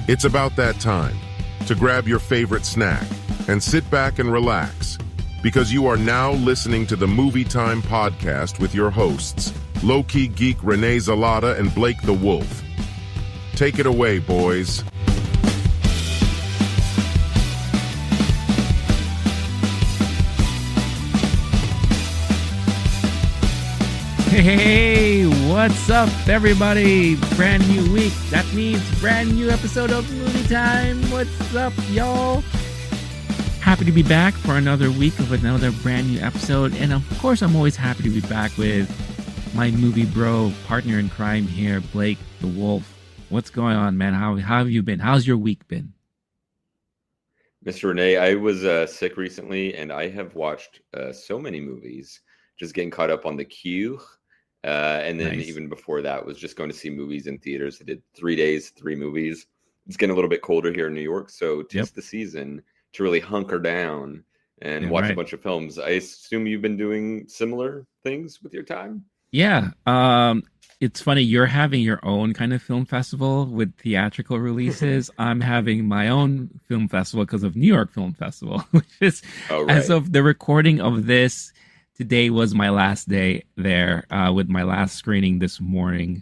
It's about that time to grab your favorite snack and sit back and relax, because you are now listening to the MovieTime podcast with your hosts, Low-Key Geek Rene Zalata and Blake the Wolf. Take it away, boys. Hey, what's up, everybody? Brand new week. That means brand new episode of Movie Time. What's up, y'all? Happy to be back for another week of another brand new episode. And of course, I'm always happy to be back with my movie bro, partner in crime here, Blake the Wolf. What's going on, man? How have you been? How's your week been? Mr. Rene, I was sick recently, and I have watched so many movies. Just getting caught up on the queue. And then even before that was just going to see movies in theaters. I did 3 days, 3 movies. It's getting a little bit colder here in New York, so tis the season to really hunker down and watch a bunch of films. I assume you've been doing similar things with your time? Yeah. It's funny, you're having your own kind of film festival with theatrical releases. I'm having my own film festival because of New York Film Festival, which is, as of the recording of this, today was my last day there with my last screening this morning.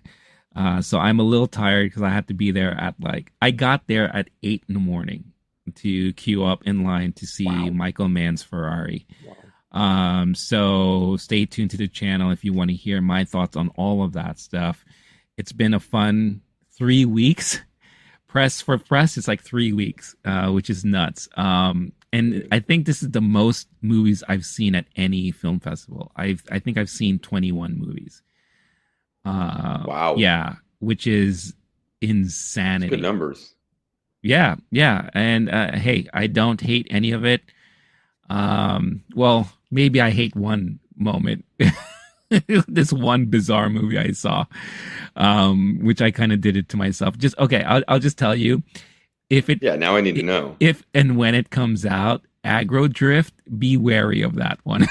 So I'm a little tired because I had to be there at I got there at 8 in the morning to queue up in line to see Michael Mann's Ferrari. So stay tuned to the channel if you want to hear my thoughts on all of that stuff. It's been a fun 3 weeks. Press, it's like 3 weeks, which is nuts. And I think this is the most movies I've seen at any film festival. I think I've seen 21 movies. Wow. Yeah, which is insanity. That's good numbers. Yeah. And hey, I don't hate any of it. Well, maybe I hate one moment. This one bizarre movie I saw, which I kind of did it to myself. I'll just tell you. Now I need to know. If and when it comes out, Aggro Drift, be wary of that one.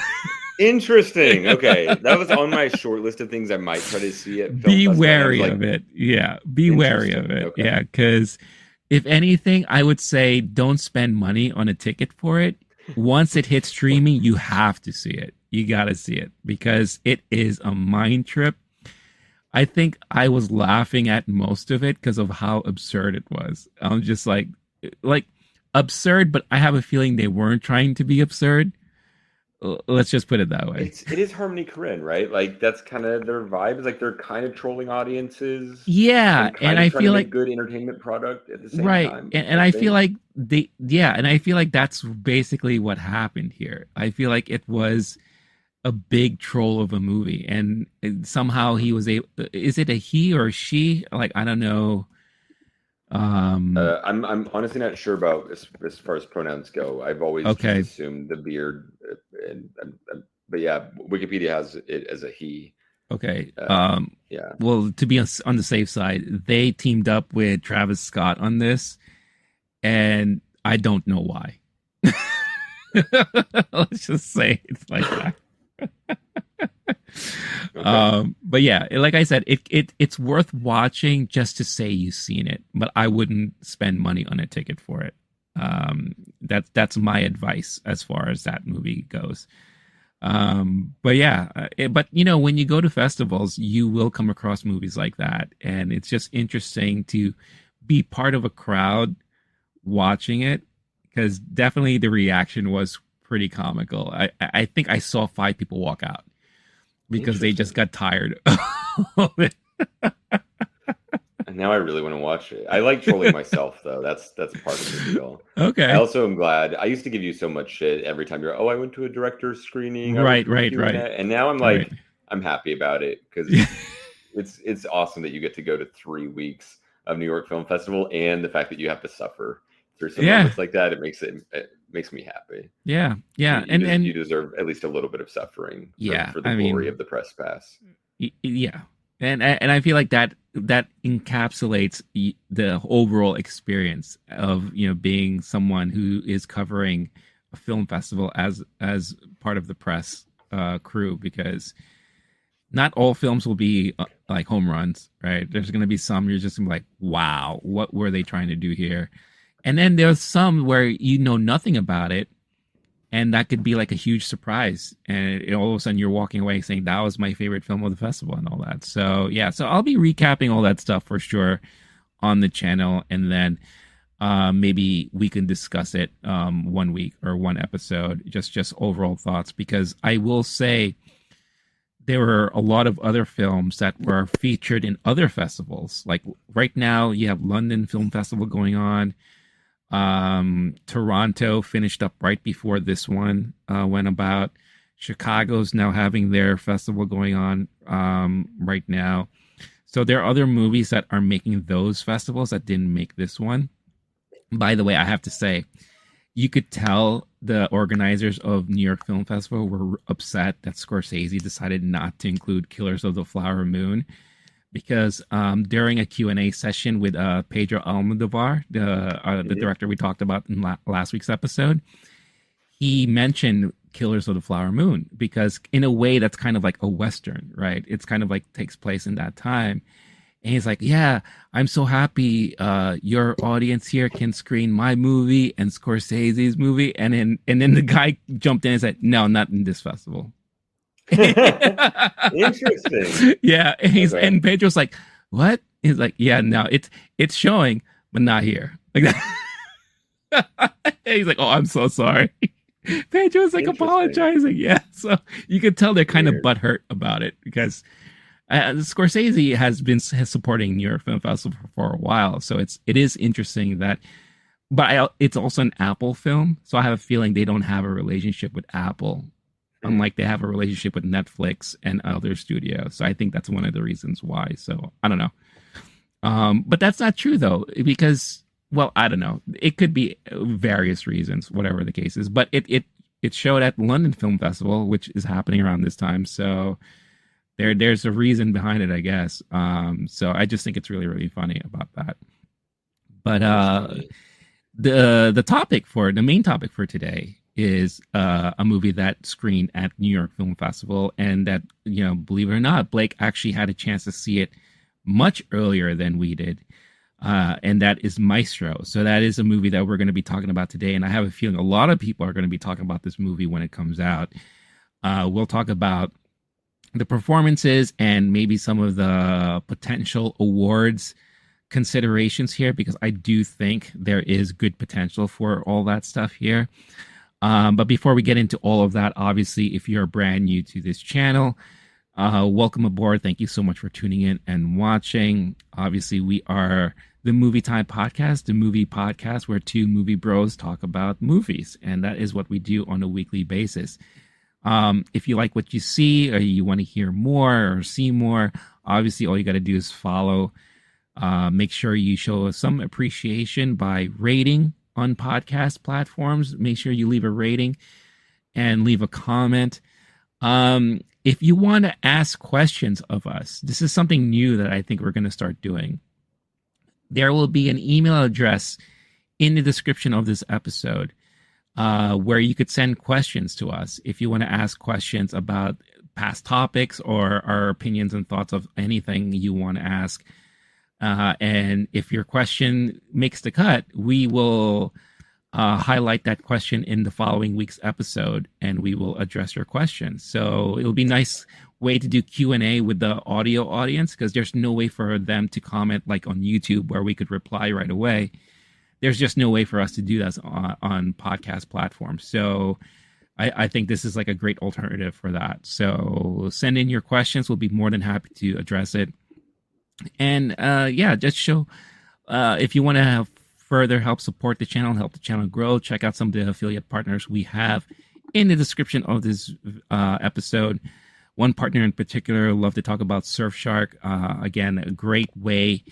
Interesting. Okay. That was on my short list of things I might try to see at film Be wary of it. Yeah. Be wary of it. Okay. Yeah. Because if anything, I would say don't spend money on a ticket for it. Once it hits streaming, you have to see it. You got to see it because it is a mind trip. I think I was laughing at most of it because of how absurd it was. I'm just like absurd, but I have a feeling they weren't trying to be absurd. Let's just put it that way. It is Harmony Korine, right? Like that's kind of their vibe. Is like they're kind of trolling audiences. Yeah, and I feel like good entertainment product at the same time. And I feel like and I feel like that's basically what happened here. I feel like it was a big troll of a movie, and somehow he was able. Is it a he or a she? Like I don't know. I'm honestly not sure about as far as pronouns go. I've always just assumed the beard, but yeah, Wikipedia has it as a he. Okay. Well, to be on the safe side, they teamed up with Travis Scott on this, and I don't know why. Let's just say it's like that. But yeah, like I said, it's worth watching just to say you've seen it, but I wouldn't spend money on a ticket for it. That's my advice as far as that movie goes. But yeah, but you know, when you go to festivals, you will come across movies like that, and it's just interesting to be part of a crowd watching it, because definitely the reaction was pretty comical. I think I saw 5 people walk out because they just got tired of it. And now I really want to watch it. I like trolling myself though. That's part of the deal. Okay. I also am glad. I used to give you so much shit every time you're, I went to a director's screening. Right. And now I'm like, I'm happy about it because it's awesome that you get to go to 3 weeks of New York Film Festival, and the fact that you have to suffer through some moments like that, it makes me happy. Yeah. And you deserve at least a little bit of suffering for the glory of the press pass. Yeah. And I feel like that encapsulates the overall experience of, you know, being someone who is covering a film festival as part of the press crew, because not all films will be like home runs, right? There's going to be some you're just gonna be like, wow, what were they trying to do here? And then there's some where you know nothing about it, and that could be like a huge surprise. And all of a sudden you're walking away saying that was my favorite film of the festival and all that. So yeah, so I'll be recapping all that stuff for sure on the channel, and then maybe we can discuss it one week or one episode, just overall thoughts, because I will say there were a lot of other films that were featured in other festivals. Like right now you have London Film Festival going on. Toronto finished up right before this one went about. Chicago's now having their festival going on right now. So there are other movies that are making those festivals that didn't make this one. By the way, I have to say, you could tell the organizers of New York Film Festival were upset that Scorsese decided not to include Killers of the Flower Moon, because during a Q&A session with Pedro Almodovar, the director we talked about in last week's episode, he mentioned Killers of the Flower Moon, because in a way that's kind of like a Western, right? It's kind of like takes place in that time. And he's like, yeah, I'm so happy your audience here can screen my movie and Scorsese's movie. And then the guy jumped in and said, no, not in this festival. Interesting. Yeah, and Pedro's like, what? He's like, yeah, no, it's showing, but not here. Like that. He's like, oh, I'm so sorry. Pedro's like apologizing. Yeah, so you could tell they're kind of butthurt about it, because Scorsese has been supporting New York Film Festival for a while. So it is interesting that, but it's also an Apple film, so I have a feeling they don't have a relationship with Apple, unlike they have a relationship with Netflix and other studios. So I think that's one of the reasons why. So I don't know. But that's not true though, because, well, I don't know. It could be various reasons, whatever the case is. But it showed at London Film Festival, which is happening around this time. So there's a reason behind it, I guess. So I just think it's really, really funny about that. But the main topic for today is a movie that screened at New York Film Festival, and that, you know, believe it or not, Blake actually had a chance to see it much earlier than we did, and that is Maestro. So that is a movie that we're going to be talking about today, and I have a feeling a lot of people are going to be talking about this movie when it comes out. We'll talk about the performances and maybe some of the potential awards considerations here, because I do think there is good potential for all that stuff here. But before we get into all of that, obviously, if you're brand new to this channel, welcome aboard. Thank you so much for tuning in and watching. Obviously, we are the MovieTime podcast, the movie podcast where two movie bros talk about movies. And that is what we do on a weekly basis. If you like what you see, or you want to hear more or see more, obviously, all you got to do is follow. Make sure you show us some appreciation by rating on podcast platforms. Make sure you leave a rating and leave a comment. If you want to ask questions of us, this is something new that I think we're going to start doing. There will be an email address in the description of this episode where you could send questions to us if you want to ask questions about past topics or our opinions and thoughts of anything you want to ask. And if your question makes the cut, we will highlight that question in the following week's episode, and we will address your question. So it'll be a nice way to do Q&A with the audio audience, because there's no way for them to comment like on YouTube where we could reply right away. There's just no way for us to do that on podcast platforms. So I think this is like a great alternative for that. So send in your questions. We'll be more than happy to address it. And just show if you want to have further help support the channel and help the channel grow, check out some of the affiliate partners we have in the description of this episode. One partner in particular, love to talk about Surfshark. Again, a great way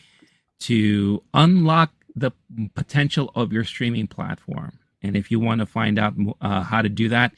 to unlock the potential of your streaming platform. And if you want to find out how to do that,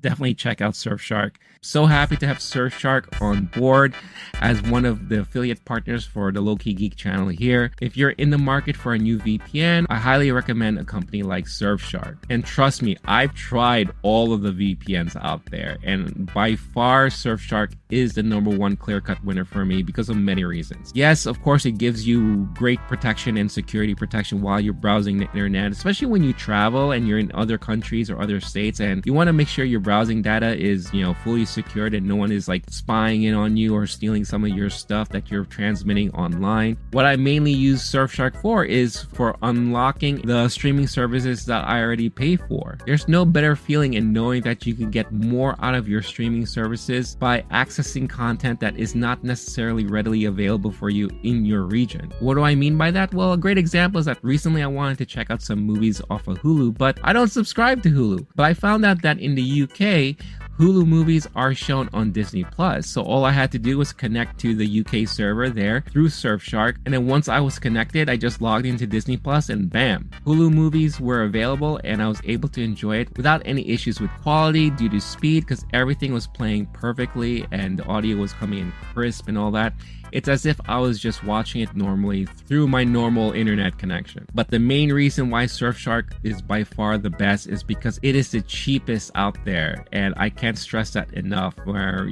definitely check out Surfshark. So happy to have Surfshark on board as one of the affiliate partners for the Low-Key Geek channel here. If you're in the market for a new VPN, I highly recommend a company like Surfshark. And trust me, I've tried all of the VPNs out there, and by far Surfshark is the number one clear-cut winner for me because of many reasons. Yes, of course, it gives you great protection and security protection while you're browsing the internet, especially when you travel and you're in other countries or other states, and you want to make sure your browsing data is, fully secured and no one is like spying in on you or stealing some of your stuff that you're transmitting online. What I mainly use Surfshark for is for unlocking the streaming services that I already pay for. There's no better feeling in knowing that you can get more out of your streaming services by accessing content that is not necessarily readily available for you in your region. What do I mean by that? Well, a great example is that recently I wanted to check out some movies off of Hulu, but I don't subscribe to Hulu. But I found out that in the UK, Hulu movies are shown on Disney Plus. So all I had to do was connect to the UK server there through Surfshark. And then once I was connected, I just logged into Disney Plus and bam, Hulu movies were available and I was able to enjoy it without any issues with quality due to speed because everything was playing perfectly and the audio was coming in crisp and all that. It's as if I was just watching it normally through my normal internet connection. But the main reason why Surfshark is by far the best is because it is the cheapest out there. And I can't stress that enough, where,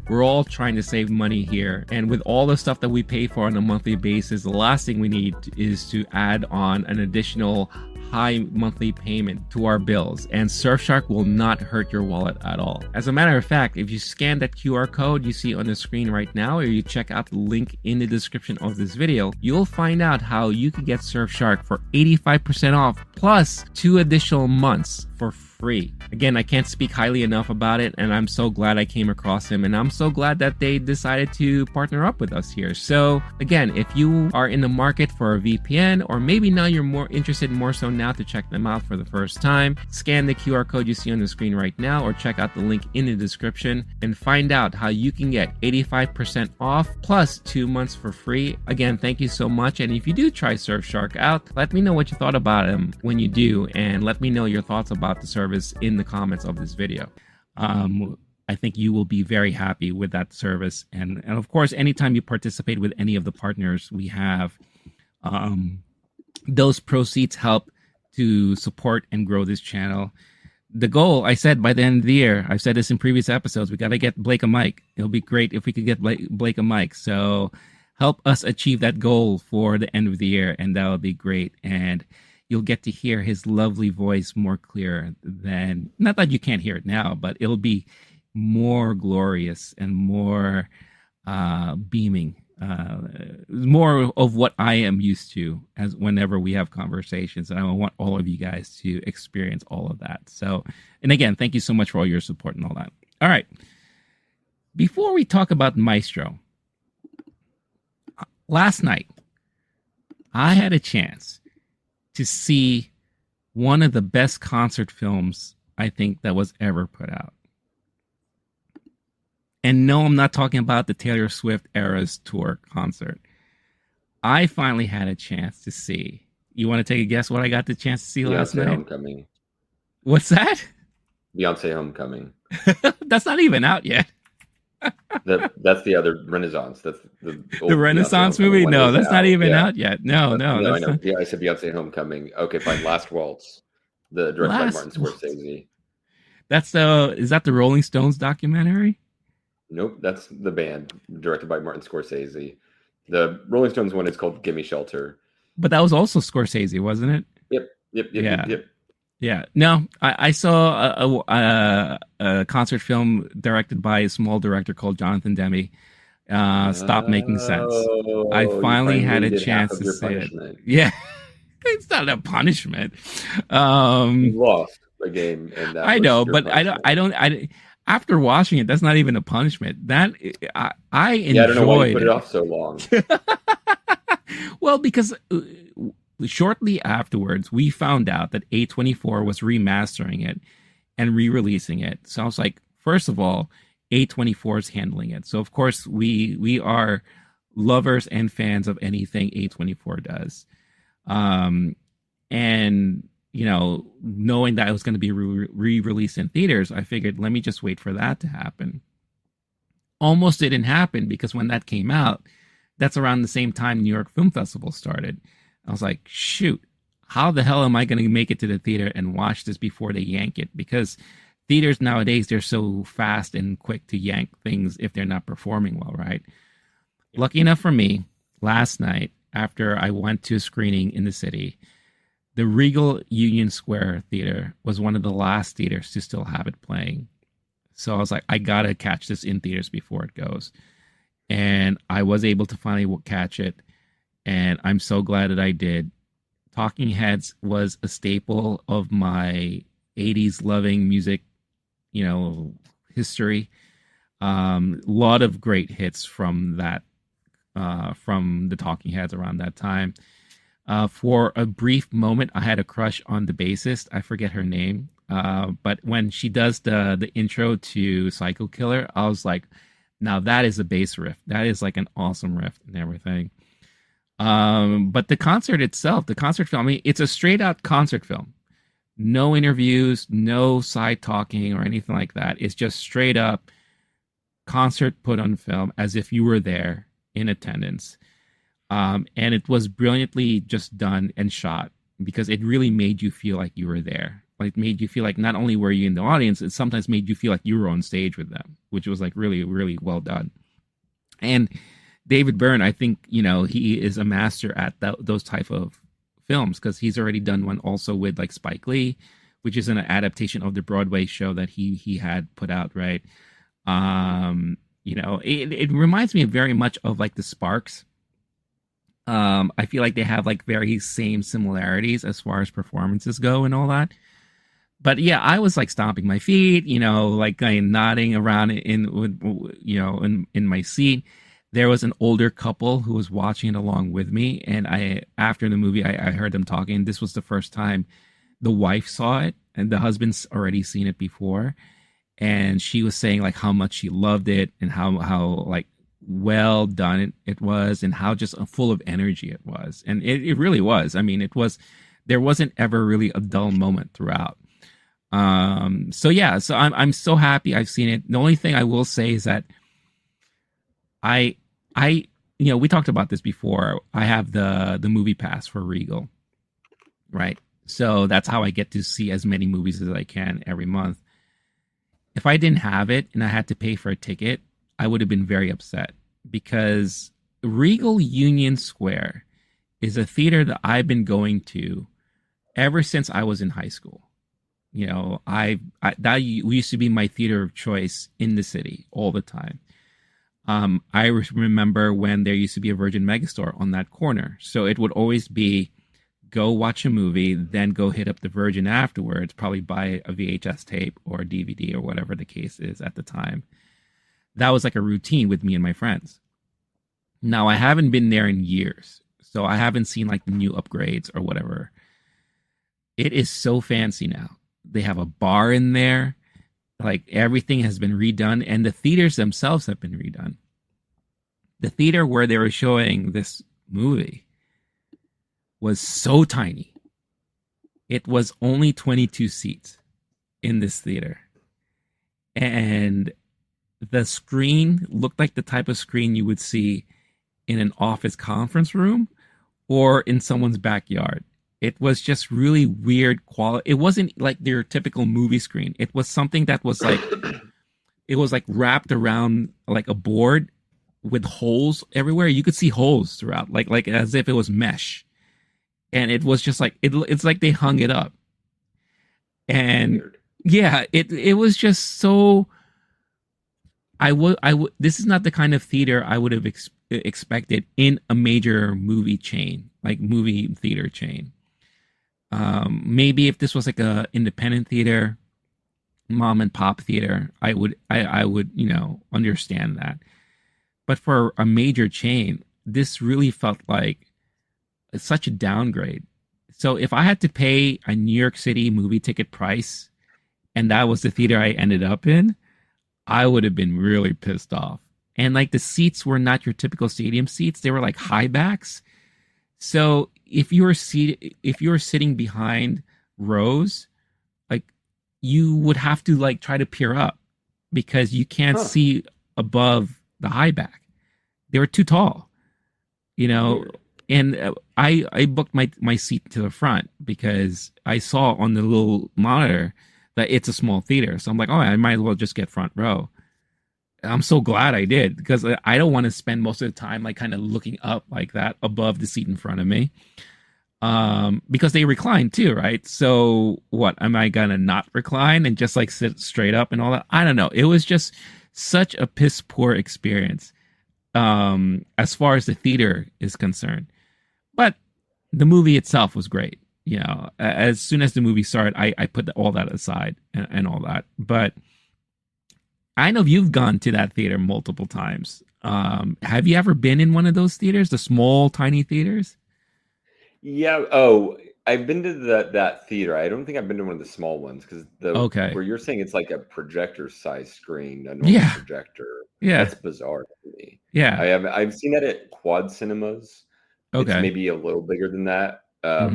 we're all trying to save money here. And with all the stuff that we pay for on a monthly basis, the last thing we need is to add on an additional high monthly payment to our bills, and Surfshark will not hurt your wallet at all. As a matter of fact, if you scan that QR code you see on the screen right now, or you check out the link in the description of this video, you'll find out how you can get Surfshark for 85% off plus 2 additional months for free. Again, I can't speak highly enough about it, and I'm so glad I came across him, and I'm so glad that they decided to partner up with us here. So again, if you are in the market for a VPN, or maybe now you're more interested more so now to check them out for the first time, scan the QR code you see on the screen right now, or check out the link in the description and find out how you can get 85% off plus 2 months for free. Again, thank you so much, and if you do try Surfshark out, let me know what you thought about him when you do, and let me know your thoughts about the service in the comments of this video. I think you will be very happy with that service. And of course, anytime you participate with any of the partners we have, those proceeds help to support and grow this channel. The goal, I said by the end of the year, I've said this in previous episodes, we got to get Blake a mic. It'll be great if we could get Blake a mic. So help us achieve that goal for the end of the year, and that would be great. And you'll get to hear his lovely voice more clear than, not that you can't hear it now, but it'll be more glorious and more beaming, more of what I am used to as whenever we have conversations. And I want all of you guys to experience all of that. So, and again, thank you so much for all your support and all that. All right. Before we talk about Maestro, last night, I had a chance to see one of the best concert films I think that was ever put out. And no, I'm not talking about the Taylor Swift Eras Tour concert. I finally had a chance to see. You want to take a guess what I got the chance to see last night? Homecoming. What's that? Beyonce Homecoming. That's not even out yet. That's the other Renaissance. That's the Renaissance movie. No, that's not even out yet. No, I know. Not... Yeah, I said Beyonce Homecoming. Okay, fine. Last Waltz, the directed by Martin Scorsese. Is that the Rolling Stones documentary? Nope, that's the band directed by Martin Scorsese. The Rolling Stones one is called "Gimme Shelter." But that was also Scorsese, wasn't it? Yep. Yeah. No, I saw a concert film directed by a small director called Jonathan Demme. Stop Making Sense. I finally had a chance to see it. Yeah. It's not a punishment. You lost the game, and that I know, but I don't. After watching it, that's not even a punishment. That I enjoyed. Yeah, I don't know why you put it off so long. Well, because shortly afterwards, we found out that A24 was remastering it and re-releasing it. So I was like, first of all, A24 is handling it. So of course we are lovers and fans of anything A24 does. And knowing that it was going to be re-released in theaters, I figured, let me just wait for that to happen. Almost didn't happen, because when that came out, that's around the same time New York Film Festival started. I was like, shoot, how the hell am I going to make it to the theater and watch this before they yank it? Because theaters nowadays, they're so fast and quick to yank things if they're not performing well, right? Lucky enough for me, last night, after I went to a screening in the city, the Regal Union Square Theater was one of the last theaters to still have it playing. So I was like, I got to catch this in theaters before it goes. And I was able to finally catch it. And I'm so glad that I did. Talking Heads was a staple of my 80s loving music, history. Lot of great hits from that, from the Talking Heads around that time. For a brief moment, I had a crush on the bassist. I forget her name. But when she does the intro to Psycho Killer, I was like, now that is a bass riff. That is like an awesome riff and everything. But the concert itself, the concert film, I mean, it's a straight out concert film. No interviews, no side talking or anything like that. It's just straight up concert put on film as if you were there in attendance. And it was brilliantly just done and shot, because it really made you feel like you were there. Like, it made you feel like not only were you in the audience, it sometimes made you feel like you were on stage with them, which was like really, really well done. And David Byrne, I think, he is a master at those type of films, because he's already done one also with like Spike Lee, which is an adaptation of the Broadway show that he had put out, right? It reminds me very much of like the Sparks. I feel like they have like very same similarities as far as performances go and all that. But yeah, I was like stomping my feet, like nodding around in my seat. There was an older couple who was watching it along with me, and after the movie, I heard them talking. This was the first time the wife saw it, and the husband's already seen it before, and she was saying like how much she loved it and how like well done it was, and how just full of energy it was, and it really was. I mean, there wasn't ever really a dull moment throughout. So I'm so happy I've seen it. The only thing I will say is that we talked about this before. I have the movie pass for Regal, right? So that's how I get to see as many movies as I can every month. If I didn't have it and I had to pay for a ticket, I would have been very upset, because Regal Union Square is a theater that I've been going to ever since I was in high school. That used to be my theater of choice in the city all the time. I remember when there used to be a Virgin Megastore on that corner. So it would always be go watch a movie, then go hit up the Virgin afterwards, probably buy a VHS tape or a DVD or whatever the case is at the time. That was like a routine with me and my friends. Now, I haven't been there in years, so I haven't seen like the new upgrades or whatever. It is so fancy now. They have a bar in there. Like, everything has been redone, and the theaters themselves have been redone. The theater where they were showing this movie was so tiny. It was only 22 seats in this theater. And the screen looked like the type of screen you would see in an office conference room or in someone's backyard. It was just really weird quality. It wasn't like their typical movie screen. It was something that was like, it was like wrapped around like a board with holes everywhere. You could see holes throughout, like as if it was mesh. And it was just like, it's like they hung it up. And weird. Yeah, it was just so, this is not the kind of theater I would have expected in a major movie chain, like movie theater chain. Maybe if this was like a independent theater, mom and pop theater, I would understand that. But for a major chain, this really felt like such a downgrade. So if I had to pay a New York City movie ticket price, and that was the theater I ended up in, I would have been really pissed off. And like, the seats were not your typical stadium seats; they were like high backs. So if you were sitting behind rows, like you would have to like try to peer up because you can't see above the high back. They were too tall, you know. Weird. And I booked my seat to the front because I saw on the little monitor that it's a small theater. So I'm like, oh, I might as well just get front row. I'm so glad I did because I don't want to spend most of the time like kind of looking up like that above the seat in front of me. Because they recline too, right? So what, am I gonna not recline and just like sit straight up and all that? I don't know. It was just such a piss poor experience as far as the theater is concerned. But the movie itself was great. You know, as soon as the movie started, I put all that aside and all that. But I know you've gone to that theater multiple times. Have you ever been in one of those theaters, the small, tiny theaters? Yeah. Oh, I've been to that theater. I don't think I've been to one of the small ones because where you're saying it's like a projector size screen, a normal projector. Yeah. That's bizarre to me. Yeah. I've seen that at Quad Cinemas. Okay. It's maybe a little bigger than that,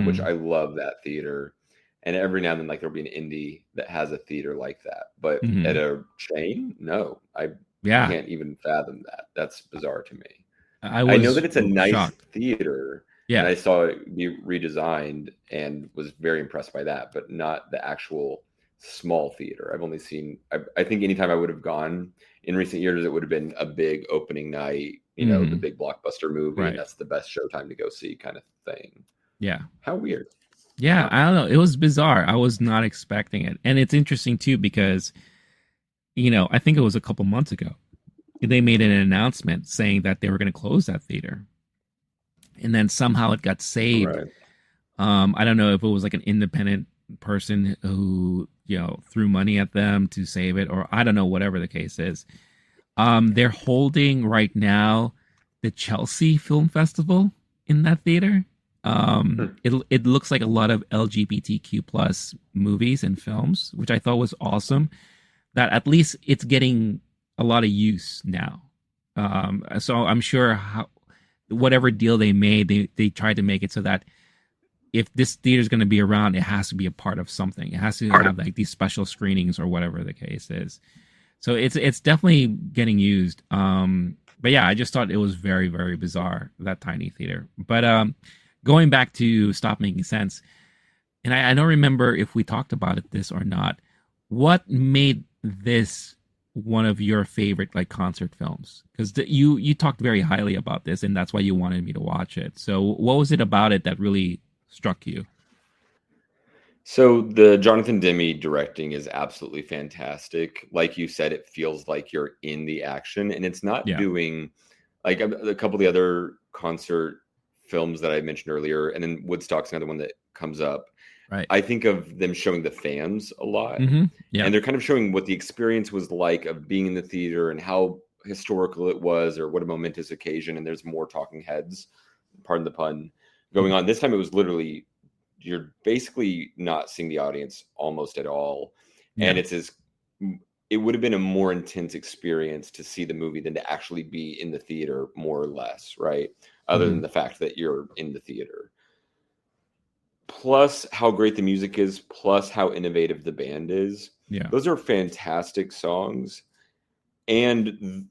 which I love that theater. And every now and then, like there'll be an indie that has a theater like that, but at a chain, no, I can't even fathom that. That's bizarre to me. I know that it's a nice theater. Yeah, and I saw it be redesigned and was very impressed by that, but not the actual small theater. I've only seen. I think anytime I would have gone in recent years, it would have been a big opening night. You know, the big blockbuster movie, and that's the best showtime to go see, kind of thing. Yeah, how weird. Yeah, I don't know. It was bizarre. I was not expecting it. And it's interesting, too, because, you know, I think it was a couple months ago, they made an announcement saying that they were going to close that theater. And then somehow it got saved. Right. I don't know if it was like an independent person who, you know, threw money at them to save it, or I don't know, whatever the case is. They're holding right now the Chelsea Film Festival in that theater. It looks like a lot of LGBTQ plus movies and films, which I thought was awesome. That at least it's getting a lot of use now. So I'm sure whatever deal they made, they tried to make it so that if this theater is going to be around, it has to be a part of something. It has to have like these special screenings or whatever the case is. So it's definitely getting used. But yeah, I just thought it was very, very bizarre, that tiny theater. But going back to Stop Making Sense, and I don't remember if we talked about this or not. What made this one of your favorite like concert films? Because you talked very highly about this, and that's why you wanted me to watch it. So what was it about it that really struck you? So the Jonathan Demme directing is absolutely fantastic. Like you said, it feels like you're in the action, and it's not doing like a couple of the other concert films that I mentioned earlier, and then Woodstock's another one that comes up. Right. I think of them showing the fans a lot, and they're kind of showing what the experience was like of being in the theater and how historical it was, or what a momentous occasion. And there's more talking heads, pardon the pun, going on. This time it was literally, you're basically not seeing the audience almost at all, and it would have been a more intense experience to see the movie than to actually be in the theater, more or less, right? Other than the fact that you're in the theater. Plus how great the music is, plus how innovative the band is. Yeah. Those are fantastic songs. And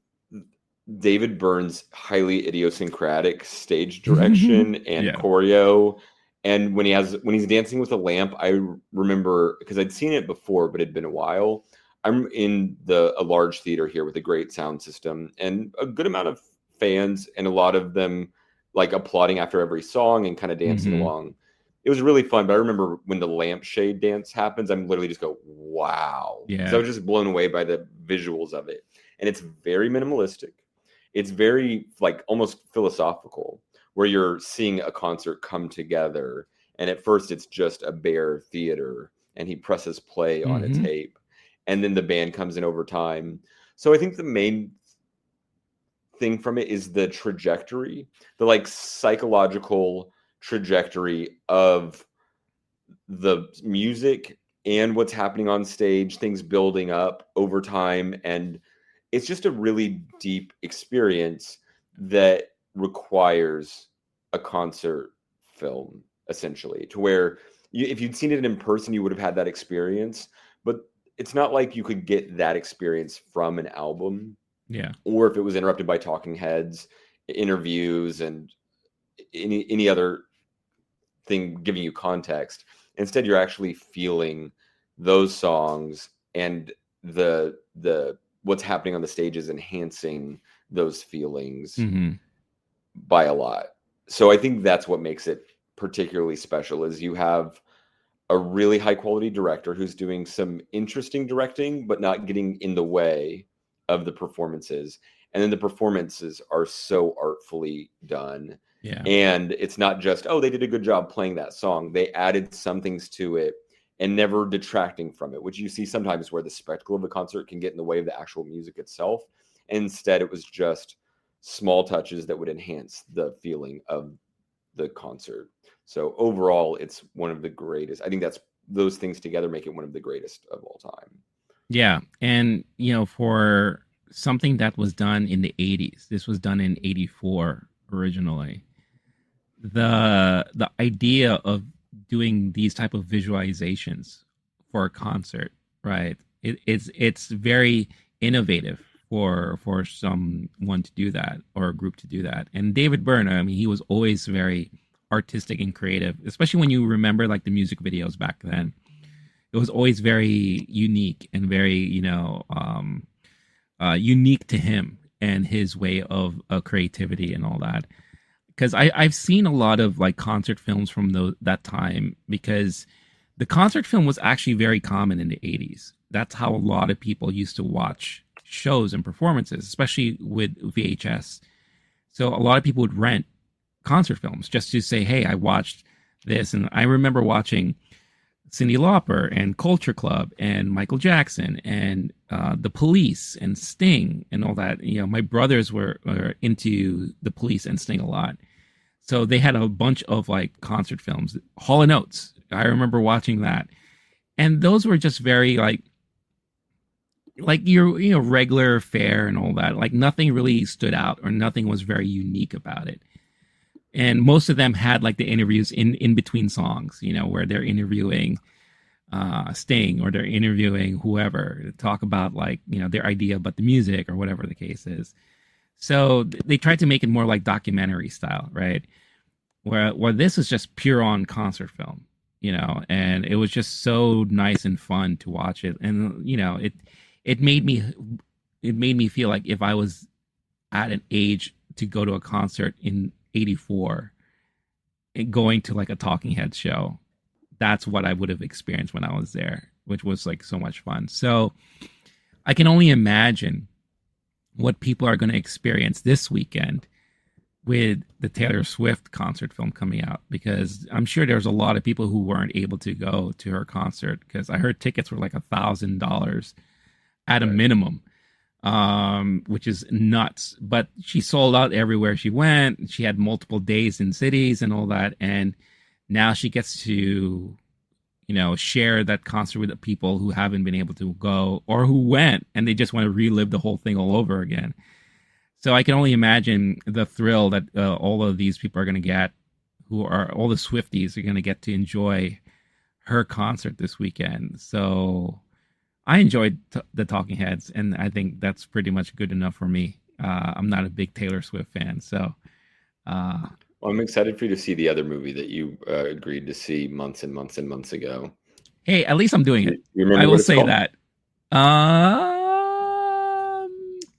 David Byrne's highly idiosyncratic stage direction and choreo. And when he's dancing with a lamp, I remember, because I'd seen it before, but it'd been a while. I'm in a large theater here with a great sound system and a good amount of fans, and a lot of them like applauding after every song and kind of dancing along. It was really fun. But I remember when the lampshade dance happens, I'm literally just go, wow. Yeah. So I was just blown away by the visuals of it. And it's very minimalistic. It's very like almost philosophical, where you're seeing a concert come together. And at first it's just a bare theater, and he presses play on a tape, and then the band comes in over time. So I think the main thing from it is the trajectory, the like psychological trajectory of the music and what's happening on stage, things building up over time. And it's just a really deep experience that requires a concert film, essentially, to where if you'd seen it in person, you would have had that experience. But it's not like you could get that experience from an album. Yeah. Or if it was interrupted by talking heads, interviews, and any other thing giving you context. Instead, you're actually feeling those songs, and the what's happening on the stage is enhancing those feelings by a lot. So I think that's what makes it particularly special, is you have a really high quality director who's doing some interesting directing, but not getting in the way of the performances. And then the performances are so artfully done. Yeah. And it's not just, oh, they did a good job playing that song. They added some things to it and never detracting from it, which you see sometimes where the spectacle of a concert can get in the way of the actual music itself. Instead, it was just small touches that would enhance the feeling of the concert. So overall, it's one of the greatest. I think that's those things together make it one of the greatest of all time. Yeah. And, for something that was done in the 80s, this was done in 84 originally. The idea of doing these type of visualizations for a concert, right? It's very innovative for someone to do that, or a group to do that. And David Byrne, I mean, he was always very artistic and creative, especially when you remember like the music videos back then. It was always very unique and very, unique to him and his way of creativity and all that. Because I've seen a lot of like concert films from that time, because the concert film was actually very common in the 80s. That's how a lot of people used to watch shows and performances, especially with VHS. So a lot of people would rent concert films just to say, hey, I watched this. And I remember watching Cyndi Lauper and Culture Club and Michael Jackson and The Police and Sting and all that. My brothers were into The Police and Sting a lot. So they had a bunch of like concert films. Hall & Oates, I remember watching that. And those were just very like your regular fare and all that. Like nothing really stood out, or nothing was very unique about it. And most of them had like the interviews in between songs, where they're interviewing Sting, or they're interviewing whoever to talk about like, their idea about the music or whatever the case is. So they tried to make it more like documentary style, right? Where this is just pure on concert film, and it was just so nice and fun to watch it. And, it made me feel like if I was at an age to go to a concert in 84, going to like a Talking Heads show, that's what I would have experienced when I was there, which was like so much fun. So I can only imagine what people are going to experience this weekend with the Taylor Swift concert film coming out, because I'm sure there's a lot of people who weren't able to go to her concert, because I heard tickets were like $1,000 at a minimum. Which is nuts. But she sold out everywhere she went. She had multiple days in cities and all that. And now she gets to, share that concert with the people who haven't been able to go, or who went and they just want to relive the whole thing all over again. So I can only imagine the thrill that all of these people are going to get, who are all the Swifties are going to get to enjoy her concert this weekend. So I enjoyed the Talking Heads, and I think that's pretty much good enough for me. I'm not a big Taylor Swift fan, so. Well, I'm excited for you to see the other movie that you agreed to see months and months and months ago. Hey, at least I'm doing it. You remember I will what it's say called? that.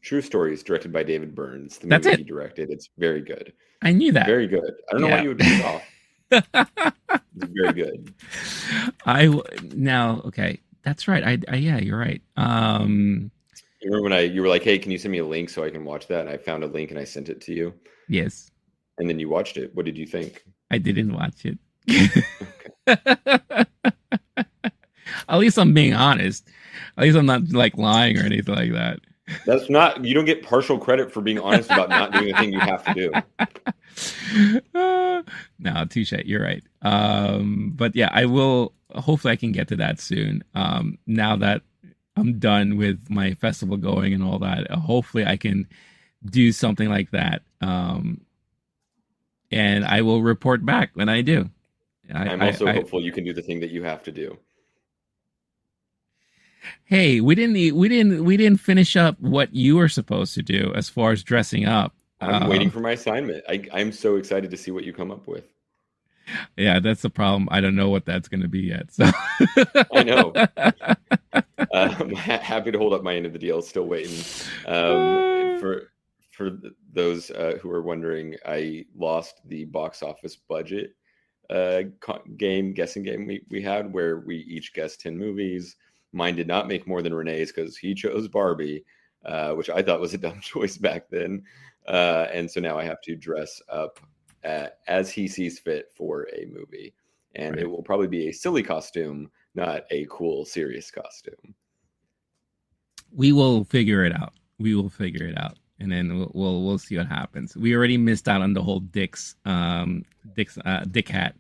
True Stories, directed by David Byrne. It's the That's movie it. he directed. It's very good. I knew that. Very good. I don't know why you would leave it off. It's very good. Okay. That's right. Yeah, you're right. You remember when you were like, hey, can you send me a link so I can watch that? And I found a link and I sent it to you. Yes. And then you watched it. What did you think? I didn't watch it. At least I'm being honest. At least I'm not like lying or anything like that. That's not, you don't get partial credit for being honest about not doing the thing you have to do. No, touche. You're right. But yeah, I will. Hopefully I can get to that soon. Now that I'm done with my festival going and all that, hopefully I can do something like that. And I will report back when I do. I'm also hopeful you can do the thing that you have to do. Hey, we didn't finish up what you were supposed to do as far as dressing up. I'm waiting for my assignment. I'm so excited to see what you come up with. Yeah, that's the problem. I don't know what that's going to be yet. So I know. I'm happy to hold up my end of the deal. Still waiting. For those who are wondering, I lost the box office budget guessing game we had, where we each guessed 10 movies. Mine did not make more than Renee's because he chose Barbie, which I thought was a dumb choice back then. And so now I have to dress up as he sees fit for a movie. And It will probably be a silly costume, not a cool, serious costume. We will figure it out. And then we'll see what happens. We already missed out on the whole Dick hat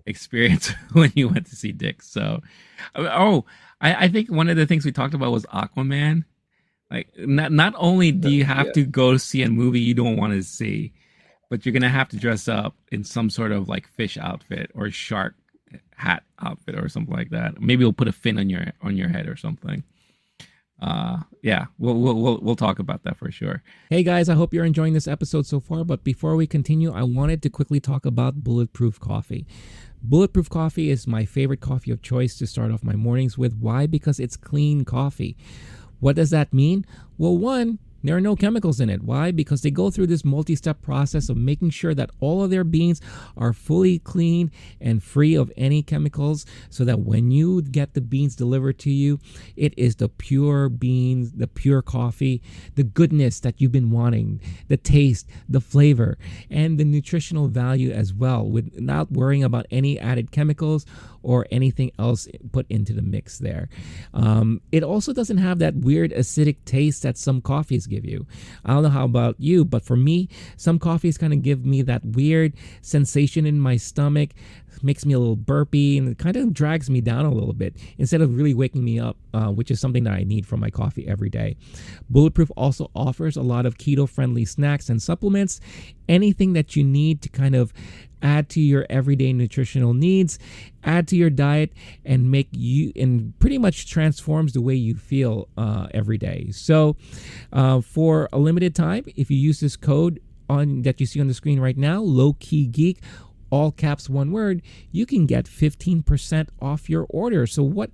experience when you went to see Dick. So, I think one of the things we talked about was Aquaman. Like, not only do you have to go see a movie you don't want to see, but you're gonna have to dress up in some sort of like fish outfit or shark hat outfit or something like that. Maybe we'll put a fin on your head or something. Yeah, we'll talk about that for sure. Hey guys, I hope you're enjoying this episode so far, but before we continue, I wanted to quickly talk about Bulletproof Coffee. Bulletproof Coffee is my favorite coffee of choice to start off my mornings with. Why? Because it's clean coffee. What does that mean? Well, one, there are no chemicals in it. Why? Because they go through this multi-step process of making sure that all of their beans are fully clean and free of any chemicals, so that when you get the beans delivered to you, it is the pure beans, the pure coffee, the goodness that you've been wanting, the taste, the flavor, and the nutritional value as well, without worrying about any added chemicals or anything else put into the mix there. It also doesn't have that weird acidic taste that some coffees give you. I don't know how about you, but for me, some coffees kind of give me that weird sensation in my stomach, makes me a little burpy, and it kind of drags me down a little bit instead of really waking me up, which is something that I need from my coffee every day. Bulletproof also offers a lot of keto-friendly snacks and supplements, anything that you need to kind of add to your everyday nutritional needs, add to your diet, and pretty much transforms the way you feel every day. So for a limited time, if you use this code that you see on the screen right now, LOWKEYGEEK, all caps, one word, you can get 15% off your order. So what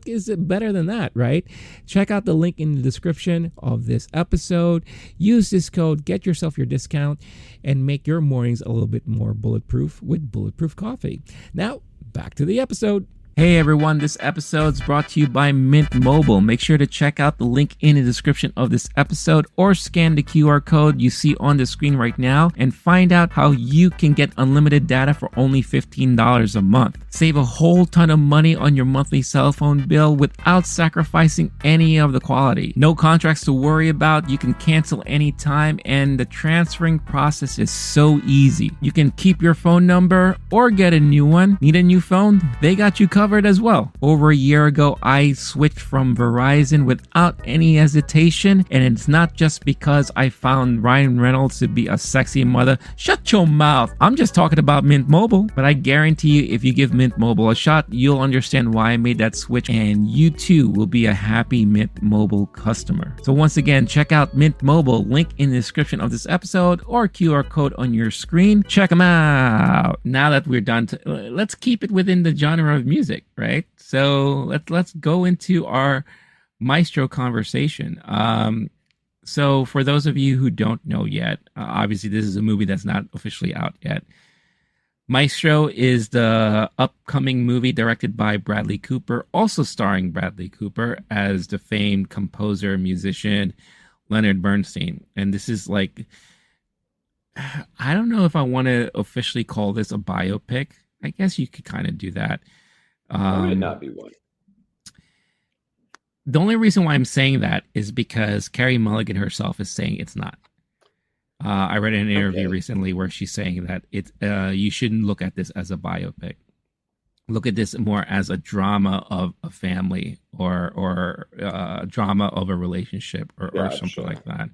is it better than that, right? Check out the link in the description of this episode. Use this code, get yourself your discount, and make your mornings a little bit more bulletproof with Bulletproof Coffee. Now, back to the episode. Hey everyone, this episode's brought to you by Mint Mobile. Make sure to check out the link in the description of this episode or scan the QR code you see on the screen right now and find out how you can get unlimited data for only $15 a month. Save a whole ton of money on your monthly cell phone bill without sacrificing any of the quality. No contracts to worry about, you can cancel anytime, and the transferring process is so easy. You can keep your phone number or get a new one. Need a new phone? They got you covered as well. Over a year ago, I switched from Verizon without any hesitation, and it's not just because I found Ryan Reynolds to be a sexy mother. Shut your mouth. I'm just talking about Mint Mobile, but I guarantee you, if you give Mint Mobile a shot, you'll understand why I made that switch, and you too will be a happy Mint Mobile customer. So once again, check out Mint Mobile, link in the description of this episode or QR code on your screen. Check them out. Now that we're done, let's keep it within the genre of music. Right, so let's go into our Maestro conversation. So for those of you who don't know yet, obviously this is a movie that's not officially out yet. Maestro is the upcoming movie directed by Bradley Cooper, also starring Bradley Cooper as the famed composer, musician Leonard Bernstein. And this is like, I don't know if I want to officially call this a biopic. I guess you could kind of do that. Why would it not be one? The only reason why I'm saying that is because Carey Mulligan herself is saying it's not. I read an interview recently where she's saying that you shouldn't look at this as a biopic. Look at this more as a drama of a family or drama of a relationship or something like that.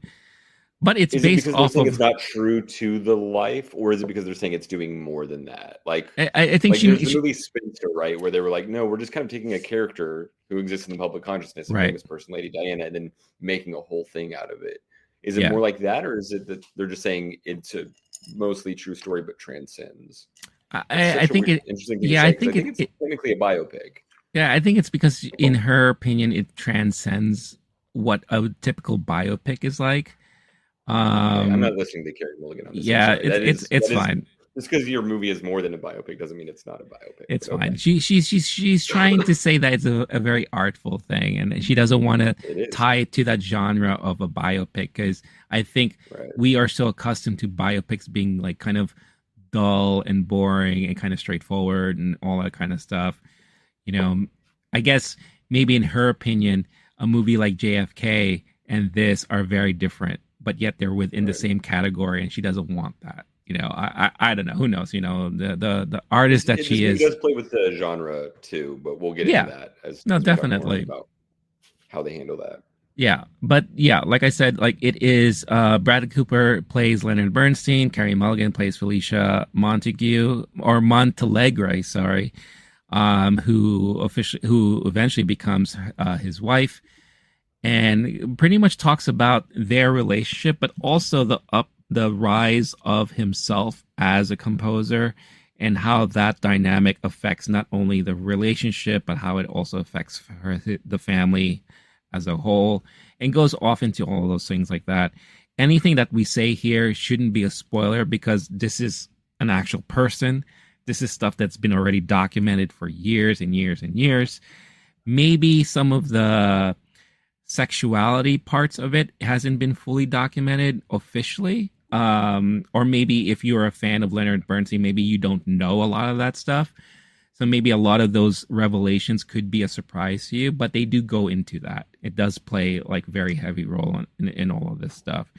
But it's Is it based because they're off saying of. it's not true to the life, or is it because they're saying it's doing more than that? I think Like there's the movie Spinster, right, where they were like, no, we're just kind of taking a character who exists in the public consciousness, a right. famous person, Lady Diana, and then making a whole thing out of it. Is it Yeah. more like that, or is it that they're just saying it's a mostly true story but transcends? I think it. Interesting thing to Yeah, say, I 'cause think it's technically a biopic. Yeah, I think it's because, in her opinion, it transcends what a typical biopic is like. Okay, I'm not listening to Carey Mulligan on this. I'm Yeah, sorry. it's fine. Just because your movie is more than a biopic doesn't mean it's not a biopic. It's But fine. okay. She's trying to say that it's a very artful thing, and she doesn't want to tie it to that genre of a biopic, because I think we are so accustomed to biopics being like kind of dull and boring and kind of straightforward and all that kind of stuff. You know, I guess maybe in her opinion, a movie like JFK and this are very different, but yet they're within the same category, and she doesn't want that. You know, I don't know. Who knows? You know, the artist that she is. It does play with the genre too, but we'll get into that as we definitely talk more about how they handle that. Yeah, but yeah, like I said, like it is. Bradley Cooper plays Leonard Bernstein. Carey Mulligan plays Felicia Montague or Montalegre. Sorry, who eventually becomes his wife, and pretty much talks about their relationship, but also the rise of himself as a composer, and how that dynamic affects not only the relationship, but how it also affects the family as a whole, and goes off into all of those things like that. Anything that we say here shouldn't be a spoiler, because this is an actual person. This is stuff that's been already documented for years and years and years. Maybe some of the sexuality parts of it hasn't been fully documented officially. Or maybe if you're a fan of Leonard Bernstein, maybe you don't know a lot of that stuff. So maybe a lot of those revelations could be a surprise to you, but they do go into that. It does play like very heavy role in all of this stuff.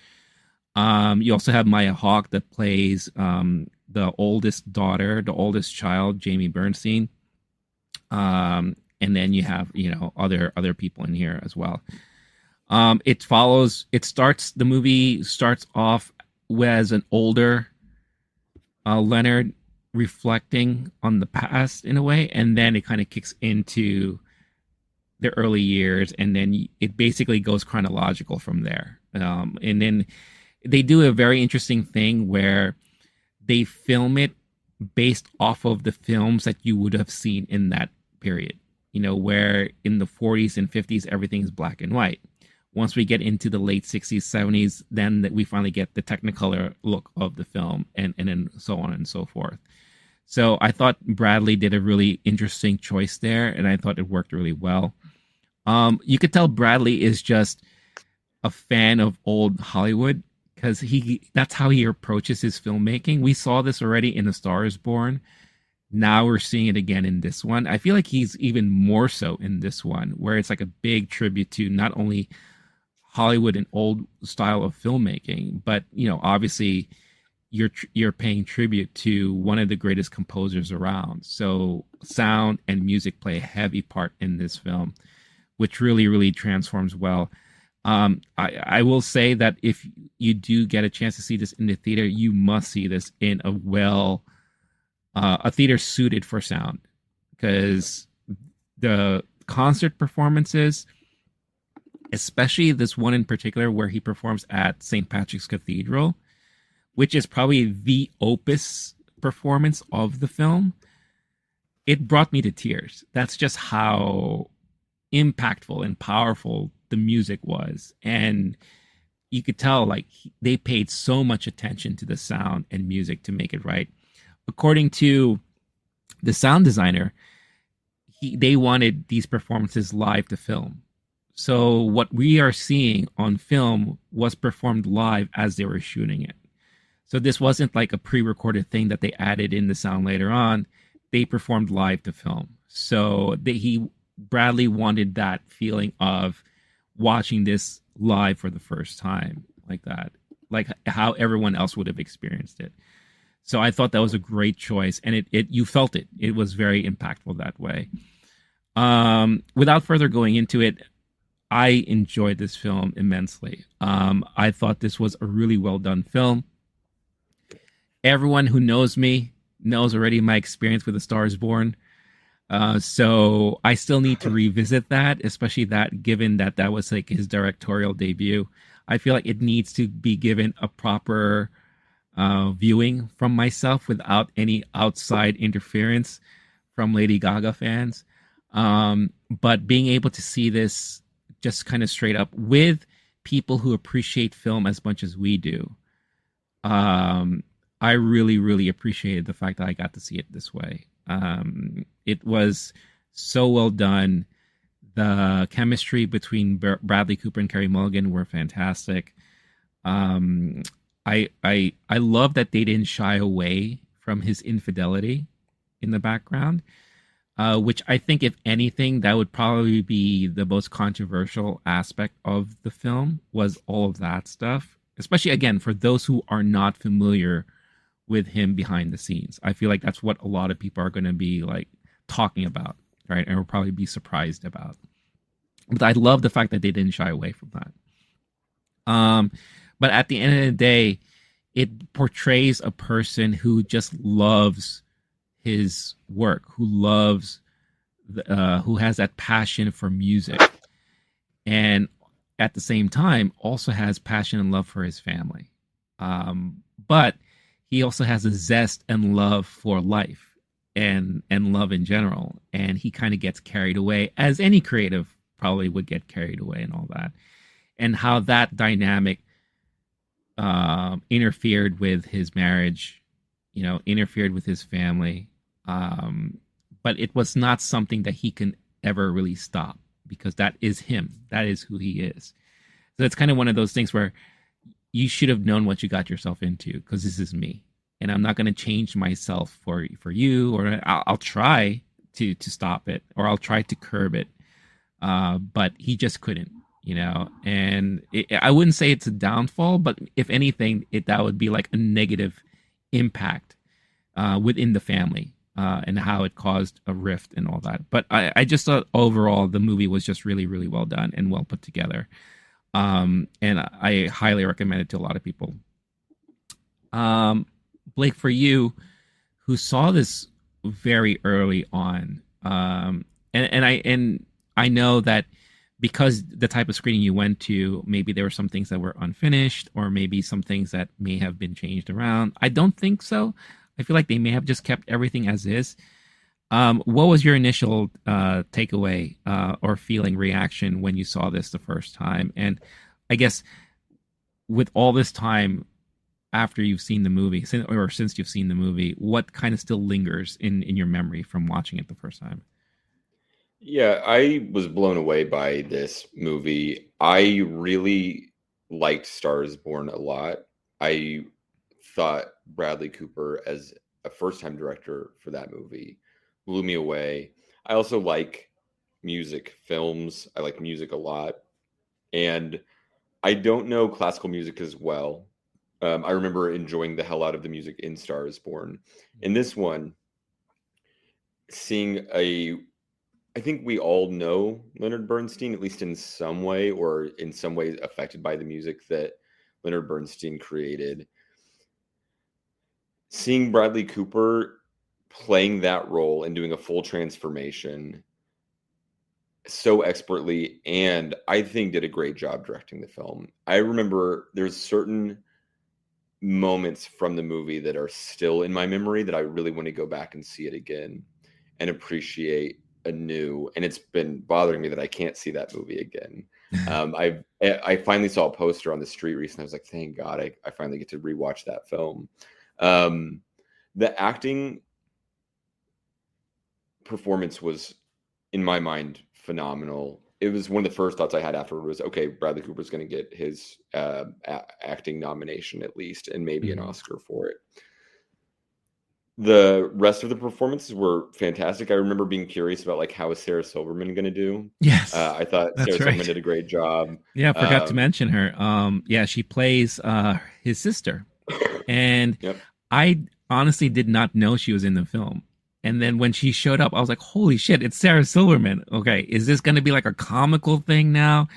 You also have Maya Hawke that plays the oldest daughter, the oldest child, Jamie Bernstein. And then you have, other people in here as well. The movie starts off as an older Leonard reflecting on the past in a way, and then it kind of kicks into the early years, and then it basically goes chronological from there. And then they do a very interesting thing where they film it based off of the films that you would have seen in that period, where in the 40s and 50s everything's black and white. Once we get into the late 60s, 70s, then we finally get the Technicolor look of the film, and then so on and so forth. So I thought Bradley did a really interesting choice there, and I thought it worked really well. You could tell Bradley is just a fan of old Hollywood, because that's how he approaches his filmmaking. We saw this already in A Star Is Born. Now we're seeing it again in this one. I feel like he's even more so in this one, where it's like a big tribute to not only Hollywood and old style of filmmaking, but obviously you're paying tribute to one of the greatest composers around. So sound and music play a heavy part in this film, which really, really transforms well. I will say that if you do get a chance to see this in the theater, you must see this in a theater suited for sound, because the concert performances, especially this one in particular where he performs at St. Patrick's Cathedral, which is probably the opus performance of the film, it brought me to tears. That's just how impactful and powerful the music was. And you could tell they paid so much attention to the sound and music to make it right. According to the sound designer, they wanted these performances live to film. So what we are seeing on film was performed live as they were shooting it. So this wasn't like a pre-recorded thing that they added in the sound later on. They performed live to film. So Bradley wanted that feeling of watching this live for the first time, like that, like how everyone else would have experienced it. So I thought that was a great choice, and you felt it. It was very impactful that way. Without further going into it, I enjoyed this film immensely. I thought this was a really well done film. Everyone who knows me knows already my experience with A Star Is Born. So I still need to revisit that, especially that given that that was like his directorial debut. I feel like it needs to be given a proper viewing from myself without any outside interference from Lady Gaga fans. But being able to see this just kind of straight up with people who appreciate film as much as we do, I really, really appreciated the fact that I got to see it this way. It was so well done. The chemistry between Bradley Cooper and Carey Mulligan were fantastic. I love that they didn't shy away from his infidelity in the background, which I think, if anything, that would probably be the most controversial aspect of the film, was all of that stuff. Especially, again, for those who are not familiar with him behind the scenes. I feel like that's what a lot of people are going to be like talking about, right? And will probably be surprised about. But I love the fact that they didn't shy away from that. But at the end of the day, it portrays a person who just loves his work, who loves, who has that passion for music, and at the same time also has passion and love for his family. But he also has a zest and love for life and love in general. And he kind of gets carried away, as any creative probably would get carried away and all that. And how that dynamic interfered with his marriage, interfered with his family. But it was not something that he can ever really stop, because that is him. That is who he is. So it's kind of one of those things where you should have known what you got yourself into, because this is me. And I'm not going to change myself for you, or I'll try to stop it, or I'll try to curb it. But he just couldn't, and I wouldn't say it's a downfall, but if anything, that would be like a negative impact within the family, and how it caused a rift and all that. But I just thought overall the movie was just really, really well done and well put together. And I highly recommend it to a lot of people. Blake, for you, who saw this very early on, and I know that because the type of screening you went to, maybe there were some things that were unfinished, or maybe some things that may have been changed around. I don't think so. I feel like they may have just kept everything as is. What was your initial takeaway or feeling, reaction when you saw this the first time? And I guess with all this time after you've seen the movie, since you've seen the movie, what kind of still lingers in your memory from watching it the first time? Yeah, I was blown away by this movie. I really liked Star Is Born a lot. I thought Bradley Cooper, as a first-time director for that movie, blew me away. I also like music films. I like music a lot. And I don't know classical music as well. I remember enjoying the hell out of the music in Star Is Born. In this one, I think we all know Leonard Bernstein, at least in some way, or in some way affected by the music that Leonard Bernstein created. Seeing Bradley Cooper playing that role and doing a full transformation so expertly, and I think did a great job directing the film. I remember there's certain moments from the movie that are still in my memory that I really want to go back and see it again and appreciate anew. And it's been bothering me that I can't see that movie again. I finally saw a poster on the street recently. I was like, thank God I finally get to rewatch that film. The acting performance was, in my mind, phenomenal. It was one of the first thoughts I had afterward was, okay, Bradley Cooper's going to get his acting nomination at least, and maybe an Oscar for it. The rest of the performances were fantastic. I remember being curious about like, how is Sarah Silverman going to do? Yes, I thought Sarah Silverman did a great job. Yeah, I forgot to mention her. Yeah, she plays his sister, and Yep. I honestly did not know she was in the film. And then when she showed up, I was like, holy shit, it's Sarah Silverman. Okay, is this going to be like a comical thing now?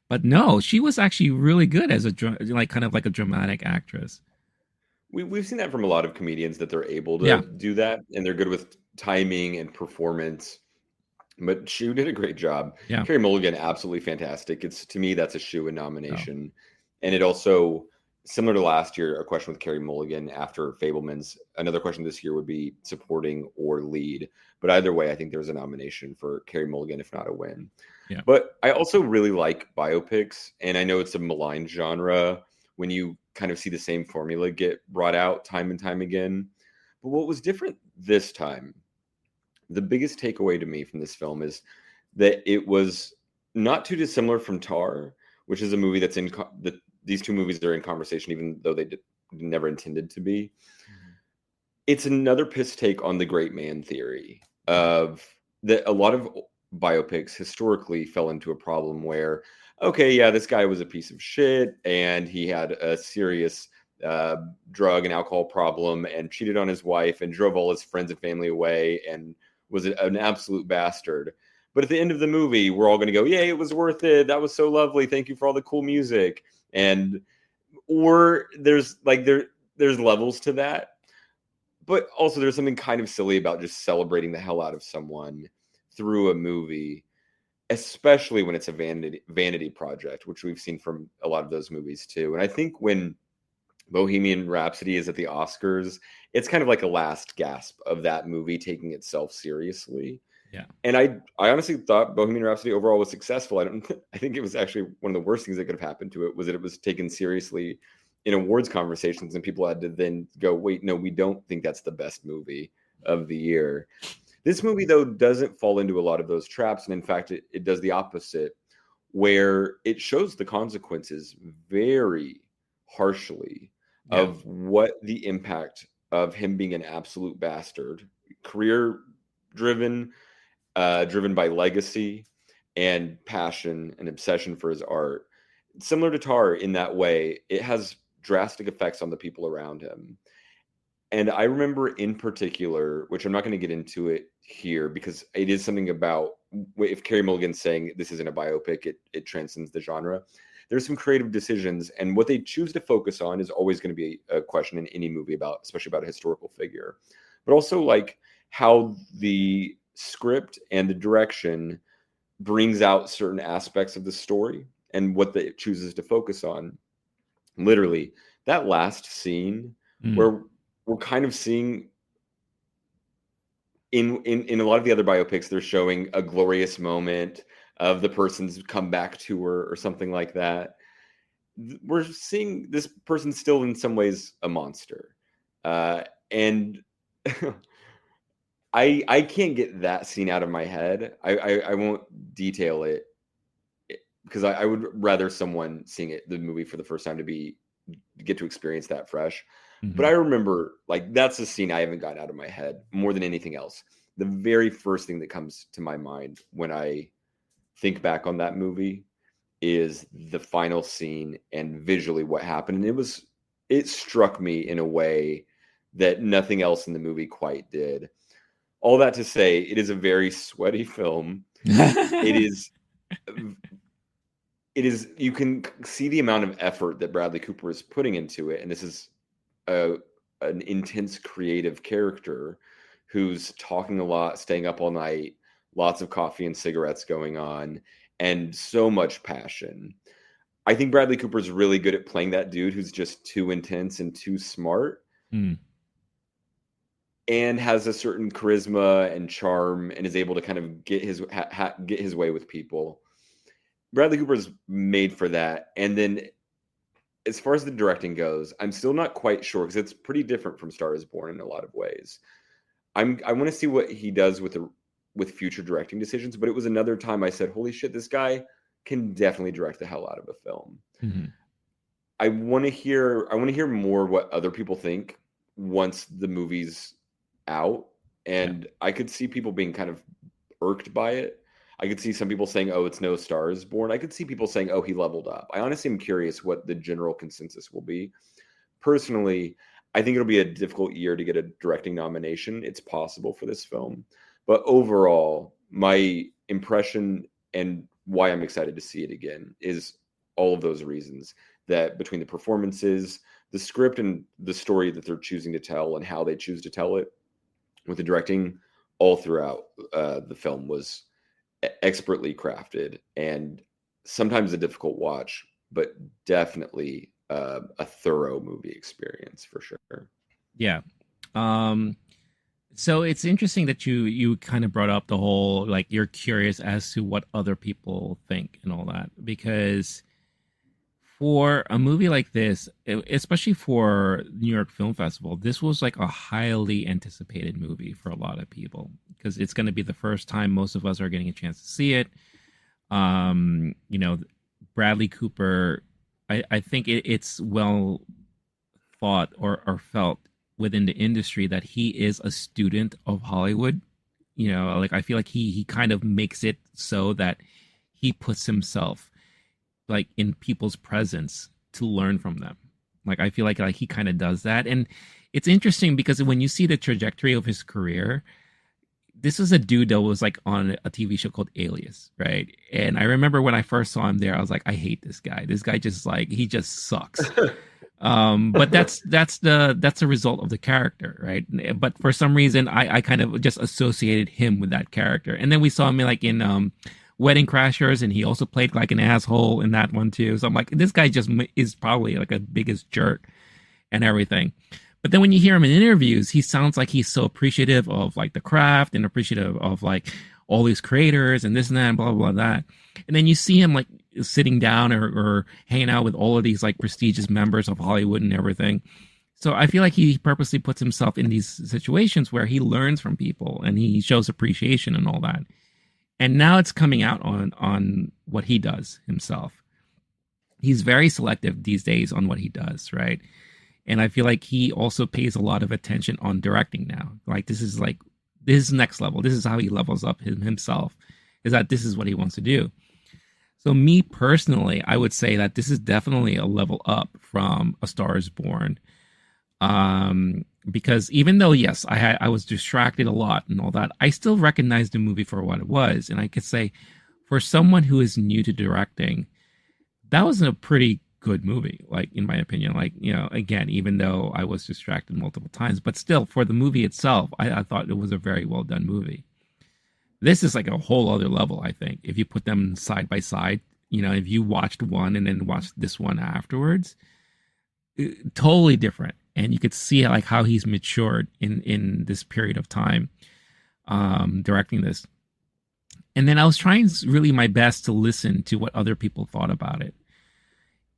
But no, she was actually really good as like kind of like a dramatic actress. We've seen that from a lot of comedians that they're able to Yeah, do that, and they're good with timing and performance. But she did a great job. yeah. Carey Mulligan, absolutely fantastic. It's, to me, that's a shoe-in Oh, nomination. And it also, similar to last year, a question with Carey Mulligan after Fabelman's. Another question this year would be supporting or lead. But either way, I think there's a nomination for Carey Mulligan, if not a win. yeah, But I also really like biopics, and I know it's a maligned genre when you kind of see the same formula get brought out time and time again. But what was different this time, the biggest takeaway to me from this film is that it was not too dissimilar from Tar, which is a movie that's these two movies are in conversation, even though they never intended to be. It's another piss take on the great man theory of that a lot of biopics historically fell into a problem where, okay, yeah, this guy was a piece of shit and he had a serious drug and alcohol problem and cheated on his wife and drove all his friends and family away and was an absolute bastard. But at the end of the movie, we're all going to go, yay, it was worth it. That was so lovely. Thank you for all the cool music. And or there's levels to that. But also there's something kind of silly about just celebrating the hell out of someone through a movie, especially when it's a vanity project, which we've seen from a lot of those movies too. And I think when Bohemian Rhapsody is at the Oscars, it's kind of like a last gasp of that movie taking itself seriously. yeah. And I honestly thought Bohemian Rhapsody overall was successful. I think it was actually one of the worst things that could have happened to it was that it was taken seriously in awards conversations and people had to then go, wait, no, we don't think that's the best movie of the year. This movie, though, doesn't fall into a lot of those traps. And in fact, it does the opposite, where it shows the consequences very harshly of what the impact of him being an absolute bastard, career driven by legacy and passion and obsession for his art. Similar to Tar in that way, it has drastic effects on the people around him. And I remember in particular, which I'm not going to get into it here because it is something about if Carey Mulligan's saying this isn't a biopic, it transcends the genre. There's some creative decisions, and what they choose to focus on is always going to be a question in any movie about, especially about a historical figure, but also like how the script and the direction brings out certain aspects of the story and what it chooses to focus on. Literally, that last scene where we're kind of seeing in a lot of the other biopics, they're showing a glorious moment of the person's comeback tour or something like that. We're seeing this person still in some ways a monster. And I can't get that scene out of my head. I won't detail it because I would rather someone seeing the movie for the first time to get to experience that fresh. But I remember, like, that's a scene I haven't gotten out of my head more than anything else. The very first thing that comes to my mind when I think back on that movie is the final scene and visually what happened. And it struck me in a way that nothing else in the movie quite did. All that to say, it is a very sweaty film. It is, you can see the amount of effort that Bradley Cooper is putting into it. And this is an intense creative character who's talking a lot, staying up all night, lots of coffee and cigarettes going on, and so much passion. I think Bradley Cooper's really good at playing that dude who's just too intense and too smart. And has a certain charisma and charm and is able to kind of get his way with people. Bradley Cooper's made for that. And then as far as the directing goes, I'm still not quite sure because it's pretty different from Star is Born in a lot of ways. I want to see what he does with future directing decisions, but it was another time I said, holy shit, this guy can definitely direct the hell out of a film. I want to hear more what other people think once the movie's out. And I could see people being kind of irked by it. I could see some people saying, oh, it's no Star is Born. I could see people saying, oh, he leveled up. I honestly am curious what the general consensus will be. Personally, I think it'll be a difficult year to get a directing nomination. It's possible for this film, but overall, my impression and why I'm excited to see it again is all of those reasons, that between the performances, the script, and the story that they're choosing to tell and how they choose to tell it with the directing all throughout the film was expertly crafted, and sometimes a difficult watch, but definitely a thorough movie experience for sure. Yeah. So it's interesting that you kind of brought up the whole, like, you're curious as to what other people think and all that, because for a movie like this, especially for New York Film Festival, this was like a highly anticipated movie for a lot of people, because it's going to be the first time most of us are getting a chance to see it. You know, Bradley Cooper, I think it's well thought or felt within the industry that he is a student of Hollywood. You know, like, I feel like he kind of makes it so that he puts himself like in people's presence to learn from them. Like, I feel like he kind of does that. And it's interesting because when you see the trajectory of his career, this is a dude that was like on a TV show called Alias, right? And I remember when I first saw him there, I was like, I hate this guy. This guy just like, he just sucks. But that's a result of the character, right? But for some reason, I kind of just associated him with that character. And then we saw him like in Wedding Crashers, and he also played like an asshole in that one too. So I'm like, this guy just is probably like a biggest jerk and everything. But then when you hear him in interviews, he sounds like he's so appreciative of like the craft and appreciative of like all these creators and this and that and blah, blah, blah, that. And then you see him like sitting down or hanging out with all of these like prestigious members of Hollywood and everything. So I feel like he purposely puts himself in these situations where he learns from people and he shows appreciation and all that. And now it's coming out on what he does himself. He's very selective these days on what he does, right? And I feel like he also pays a lot of attention on directing now. Like, this is next level. This is how he levels up himself, is that this is what he wants to do. So me personally, I would say that this is definitely a level up from A Star is Born. Because even though, yes, I was distracted a lot and all that, I still recognized the movie for what it was. And I could say, for someone who is new to directing, that was a pretty good movie, like, in my opinion. Like, you know, again, even though I was distracted multiple times, but still, for the movie itself, I thought it was a very well done movie. This is like a whole other level, I think, if you put them side by side. You know, if you watched one and then watched this one afterwards, totally different. And you could see like how he's matured in this period of time directing this. And then I was trying really my best to listen to what other people thought about it.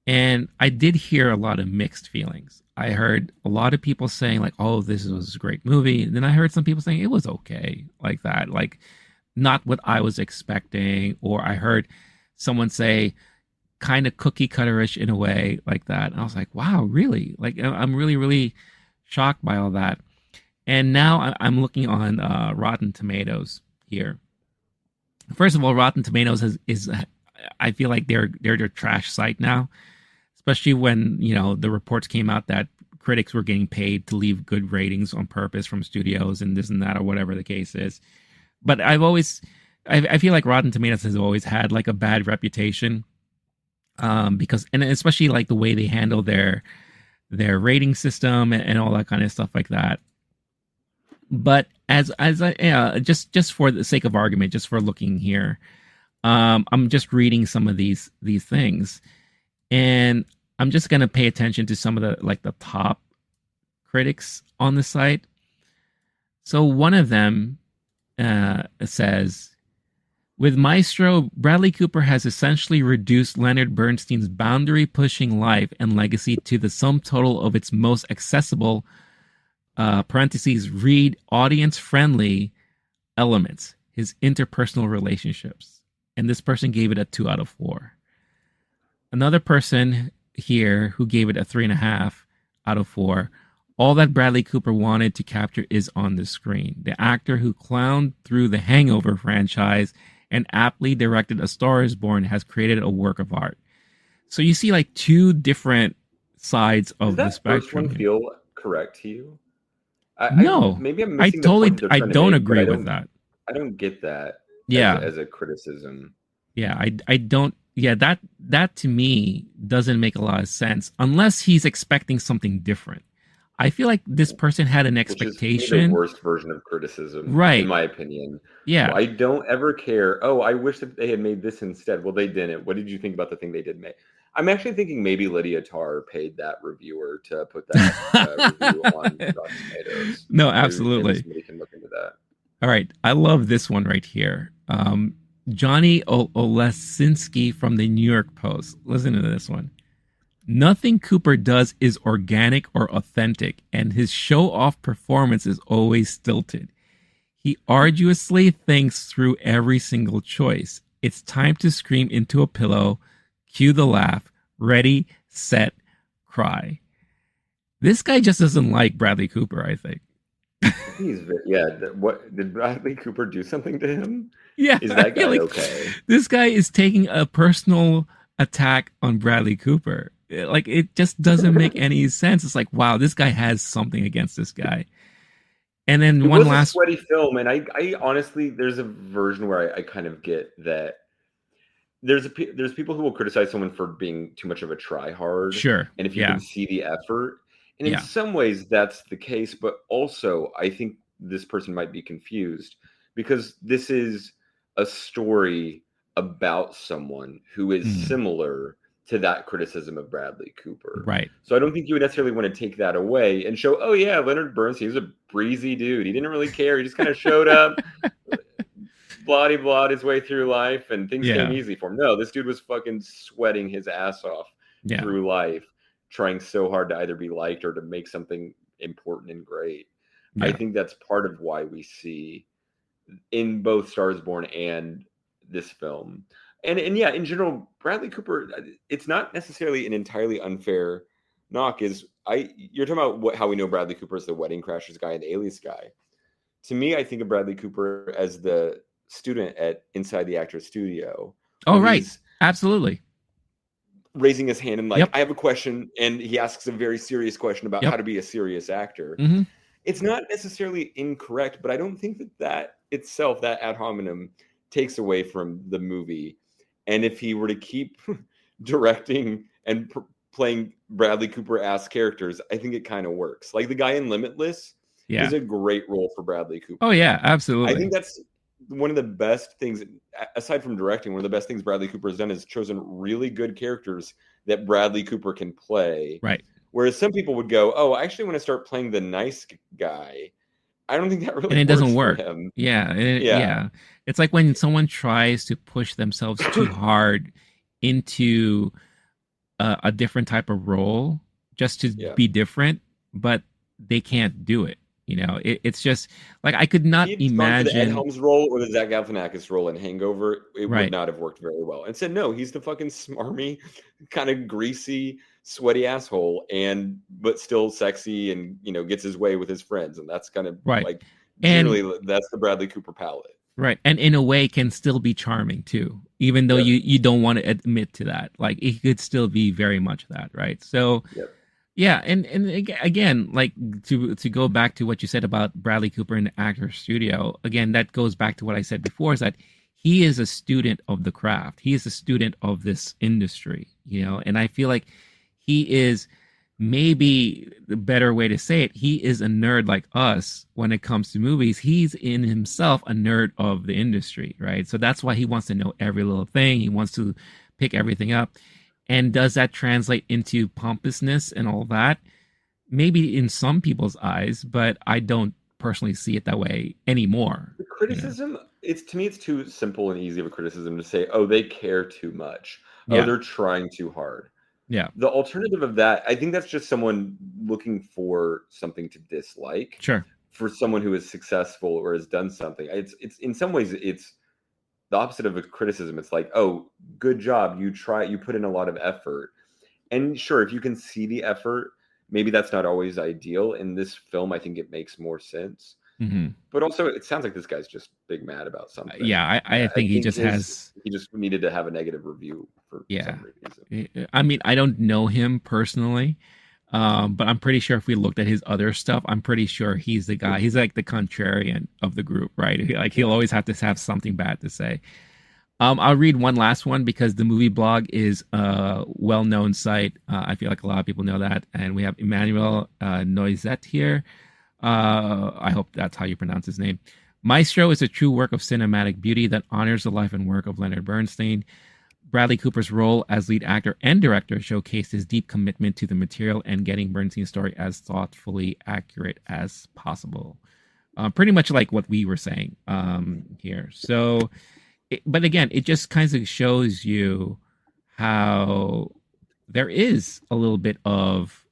And I did hear a lot of mixed feelings. I heard a lot of people saying like, oh, this was a great movie. And then I heard some people saying it was okay, like that, like not what I was expecting. Or I heard someone say kind of cookie cutterish in a way, like that. And I was like, wow, really? Like, I'm really, really shocked by all that. And now I'm looking on Rotten Tomatoes here. First of all, Rotten Tomatoes is I feel like they're their trash site now, especially when, you know, the reports came out that critics were getting paid to leave good ratings on purpose from studios and this and that, or whatever the case is. But I feel like Rotten Tomatoes has always had like a bad reputation, because, and especially like the way they handle their rating system and all that kind of stuff like that. But as I just for the sake of argument, just for looking here, I'm just reading some of these things, and I'm just gonna pay attention to some of the top critics on the site. So one of them says, with Maestro, Bradley Cooper has essentially reduced Leonard Bernstein's boundary-pushing life and legacy to the sum total of its most accessible (read audience-friendly) elements, his interpersonal relationships. And this person gave it a 2 out of 4. Another person here who gave it a 3.5 out of 4. All that Bradley Cooper wanted to capture is on the screen. The actor who clowned through the Hangover franchise and aptly directed A Star is Born has created a work of art. So you see like two different sides of the spectrum. Does that first one feel correct to you? No, Maybe I'm missing the point they're I trying to don't make, but agree with that. I don't get that Yeah. as a criticism. Yeah, I don't. Yeah, that to me doesn't make a lot of sense unless he's expecting something different. I feel like this person had an Which is expectation. the worst version of criticism, Right. in my opinion. Yeah. I don't ever care. Oh, I wish that they had made this instead. Well, they didn't. What did you think about the thing they did make? I'm actually thinking maybe Lydia Tarr paid that reviewer to put that review on Rotten Tomatoes. No, absolutely. Maybe somebody can look into that. All right. I love this one right here. Johnny Olesinski from the New York Post. Listen to this one. Nothing Cooper does is organic or authentic, and his show-off performance is always stilted. He arduously thinks through every single choice. It's time to scream into a pillow, cue the laugh, ready, set, cry. This guy just doesn't like Bradley Cooper, I think. What did Bradley Cooper do something to him? Yeah. Is that guy okay? This guy is taking a personal attack on Bradley Cooper. Like, it just doesn't make any sense. It's like, wow, this guy has something against this guy. And then it was a sweaty film, and I honestly, there's a version where I kind of get that there's people who will criticize someone for being too much of a try-hard. Sure. And if you can see the effort, and in some ways that's the case, but also I think this person might be confused because this is a story about someone who is similar to that criticism of Bradley Cooper. Right. So I don't think you would necessarily want to take that away and show, oh yeah, Leonard Bernstein was a breezy dude. He didn't really care. He just kind of showed up, blah his way through life, and things came easy for him. No, this dude was fucking sweating his ass off through life, trying so hard to either be liked or to make something important and great. I think that's part of why we see in both Stars Born and this film. And yeah, in general, Bradley Cooper, it's not necessarily an entirely unfair knock. You're talking about how we know Bradley Cooper is the Wedding Crashers guy and the Alias guy. To me, I think of Bradley Cooper as the student at Inside the Actors Studio. Oh, right. Absolutely. Raising his hand and I have a question, and he asks a very serious question about how to be a serious actor. Mm-hmm. It's not necessarily incorrect, but I don't think that itself, that ad hominem, takes away from the movie. And if he were to keep directing and playing Bradley Cooper-ass characters, I think it kind of works. Like the guy in Limitless is a great role for Bradley Cooper. Oh, yeah, absolutely. I think that's one of the best things, aside from directing, one of the best things Bradley Cooper has done is chosen really good characters that Bradley Cooper can play. Right. Whereas some people would go, oh, I actually want to start playing the nice guy. I don't think that really and it doesn't work. For him. Yeah. It's like when someone tries to push themselves too hard into a different type of role just to be different, but they can't do it. You know, it's just like I could not imagine the Ed Helms role or the Zach Galifianakis role in Hangover. It would not have worked very well. And said, no, he's the fucking smarmy, kind of greasy, sweaty asshole, but still sexy and gets his way with his friends, and that's kind of like generally that's the Bradley Cooper palette. Right, and in a way can still be charming too, even though you don't want to admit to that. Like it could still be very much that, right? So. Yeah, and again, like to go back to what you said about Bradley Cooper in the Actors Studio, again, that goes back to what I said before, is that he is a student of the craft. He is a student of this industry, and I feel like he is, maybe the better way to say it, he is a nerd like us when it comes to movies. He's in himself a nerd of the industry, right? So that's why he wants to know every little thing. He wants to pick everything up. And does that translate into pompousness and all that? Maybe in some people's eyes, but I don't personally see it that way anymore. The criticism, to me, it's too simple and easy of a criticism to say, oh, they care too much. Oh, they're trying too hard. Yeah. The alternative of that, I think that's just someone looking for something to dislike. Sure. For someone who is successful or has done something. It's in some ways, it's the opposite of a criticism. It's like, oh, good job. You put in a lot of effort. And sure, if you can see the effort, maybe that's not always ideal. In this film, I think it makes more sense. Mm-hmm. But also, it sounds like this guy's just big mad about something. Yeah, I think he just needed to have a negative review for some reason. I mean, I don't know him personally. But I'm pretty sure if we looked at his other stuff, I'm pretty sure he's the guy. He's like the contrarian of the group, right? Like he'll always have to have something bad to say. I'll read one last one because the movie blog is a well-known site. I feel like a lot of people know that. And we have Emmanuel Noisette here. I hope that's how you pronounce his name. Maestro is a true work of cinematic beauty that honors the life and work of Leonard Bernstein. Bradley Cooper's role as lead actor and director showcased his deep commitment to the material and getting Bernstein's story as thoughtfully accurate as possible. Pretty much like what we were saying here. So... but again, it just kind of shows you how there is a little bit of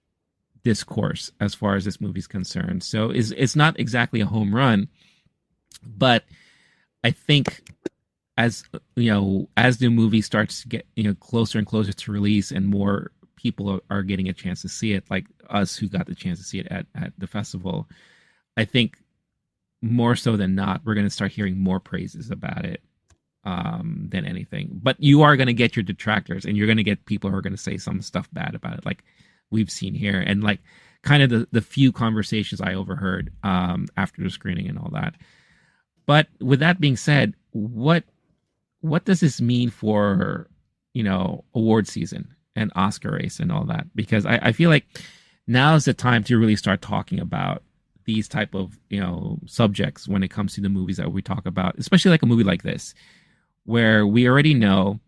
discourse as far as this movie's concerned. So it's not exactly a home run, but I think as the movie starts to get closer and closer to release, and more people are getting a chance to see it, like us who got the chance to see it at the festival, I think more so than not, we're going to start hearing more praises about it than anything. But you are going to get your detractors, and you're going to get people who are going to say some stuff bad about it, like we've seen here, and like kind of the few conversations I overheard after the screening and all that. But with that being said, what does this mean for award season and Oscar race and all that? Because I feel like now is the time to really start talking about these type of subjects when it comes to the movies that we talk about, especially like a movie like this, where we already know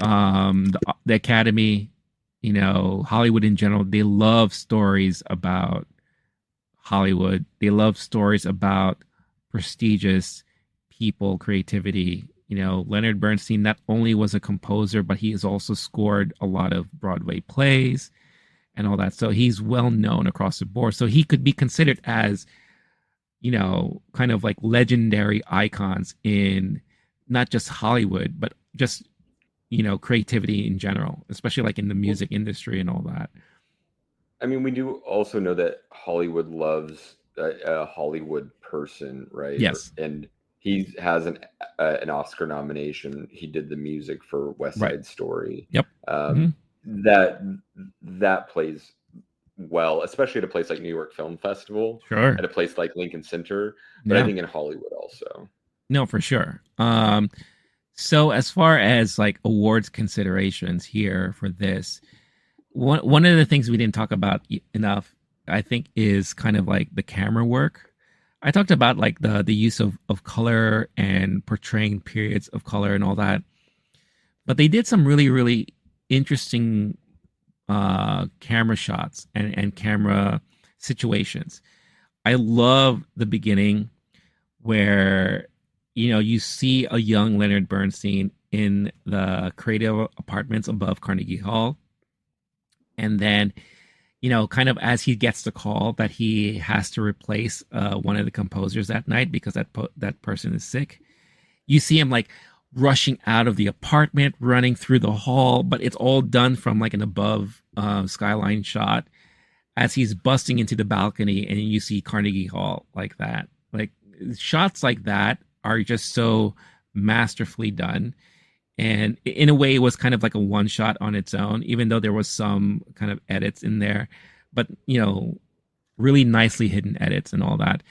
the Academy, Hollywood in general, they love stories about Hollywood. They love stories about prestigious people, creativity. Leonard Bernstein not only was a composer, but he has also scored a lot of Broadway plays and all that. So he's well known across the board. So he could be considered as, kind of like legendary icons in not just Hollywood, but just, creativity in general, especially like in the music industry and all that. I mean, we do also know that Hollywood loves a Hollywood person, right? Yes. And he has an Oscar nomination. He did the music for West Side Story. Yep. That plays well, especially at a place like New York Film Festival. Sure. At a place like Lincoln Center, but I think in Hollywood also. No, for sure. So as far as like awards considerations here for this, one of the things we didn't talk about enough, I think, is kind of like the camera work. I talked about like the use of color and portraying periods of color and all that, but they did some really, really interesting camera shots and camera situations. I love the beginning where you see a young Leonard Bernstein in the creative apartments above Carnegie Hall, and then kind of as he gets the call that he has to replace one of the composers that night because that person is sick, you see him like rushing out of the apartment, running through the hall, but it's all done from like an above skyline shot as he's busting into the balcony, and you see Carnegie Hall like that. Like shots like that are just so masterfully done. And in a way, it was kind of like a one shot on its own, even though there was some kind of edits in there, but really nicely hidden edits and all that.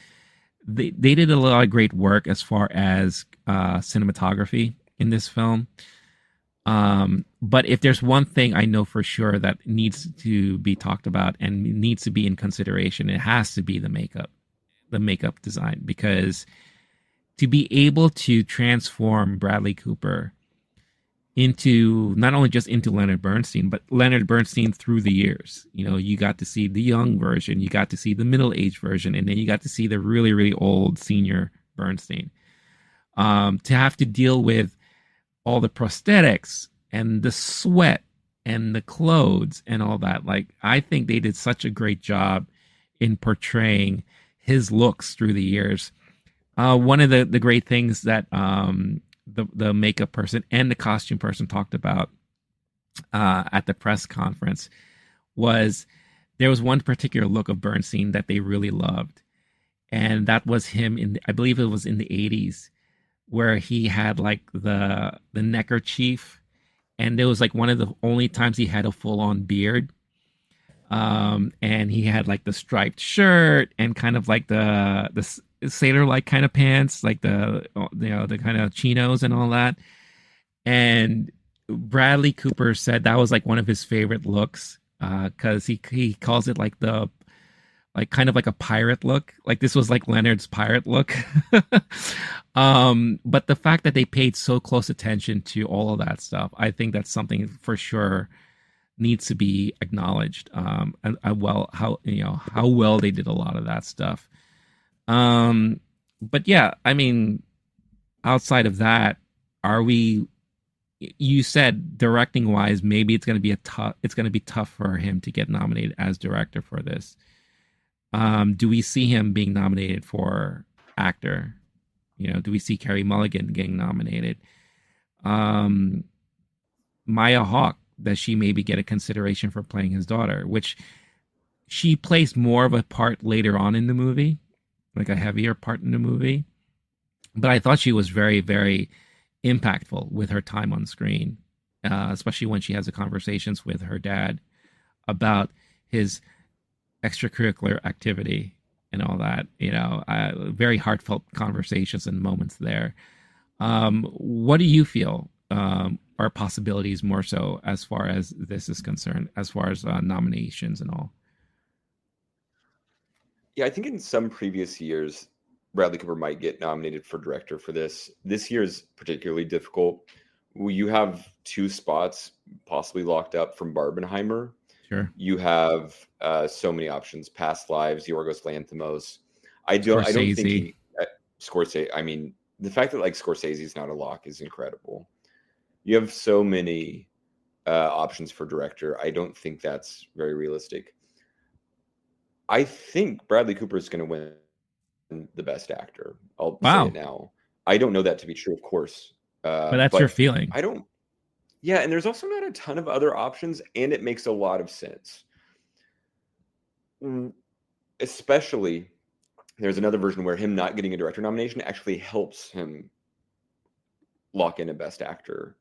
They did a lot of great work as far as cinematography in this film. But if there's one thing I know for sure that needs to be talked about and needs to be in consideration, it has to be the makeup design, because to be able to transform Bradley Cooper into not only just into Leonard Bernstein, but Leonard Bernstein through the years. You got to see the young version, you got to see the middle-aged version, and then you got to see the really, really old senior Bernstein. To have to deal with all the prosthetics and the sweat and the clothes and all that. Like, I think they did such a great job in portraying his looks through the years. One of the great things that the makeup person and the costume person talked about at the press conference was there was one particular look of Bernstein that they really loved. And that was him I believe it was in the 80s, where he had like the neckerchief. And it was like one of the only times he had a full on beard. And he had like the striped shirt and kind of like the sailor like kind of pants, like the kind of chinos and all that. And Bradley Cooper said that was like one of his favorite looks, because he calls it like the like kind of like a pirate look. Like this was like Leonard's pirate look. But the fact that they paid so close attention to all of that stuff, I think that's something for sure needs to be acknowledged. And well, how well they did a lot of that stuff. But yeah, I mean, outside of that, are we? You said directing wise, maybe it's going to be tough for him to get nominated as director for this. Do we see him being nominated for actor? Do we see Carey Mulligan getting nominated? Maya Hawke, does she maybe get a consideration for playing his daughter, which she plays more of a part later on in the movie, like a heavier part in the movie. But I thought she was very, very impactful with her time on screen, especially when she has the conversations with her dad about his extracurricular activity and all that. Very heartfelt conversations and moments there. What do you feel are possibilities more so as far as this is concerned, as far as nominations and all? Yeah, I think in some previous years, Bradley Cooper might get nominated for director for this. This year is particularly difficult. You have 2 spots possibly locked up from Barbenheimer. Sure. You have so many options: Past Lives, Yorgos Lanthimos. I don't think Scorsese. I mean, the fact that like Scorsese's not a lock is incredible. You have so many options for director. I don't think that's very realistic. I think Bradley Cooper is going to win the best actor. I'll say it now. I don't know that to be true, of course. But that's your feeling. I don't. Yeah, and there's also not a ton of other options, and it makes a lot of sense. Especially, there's another version where him not getting a director nomination actually helps him lock in a best actor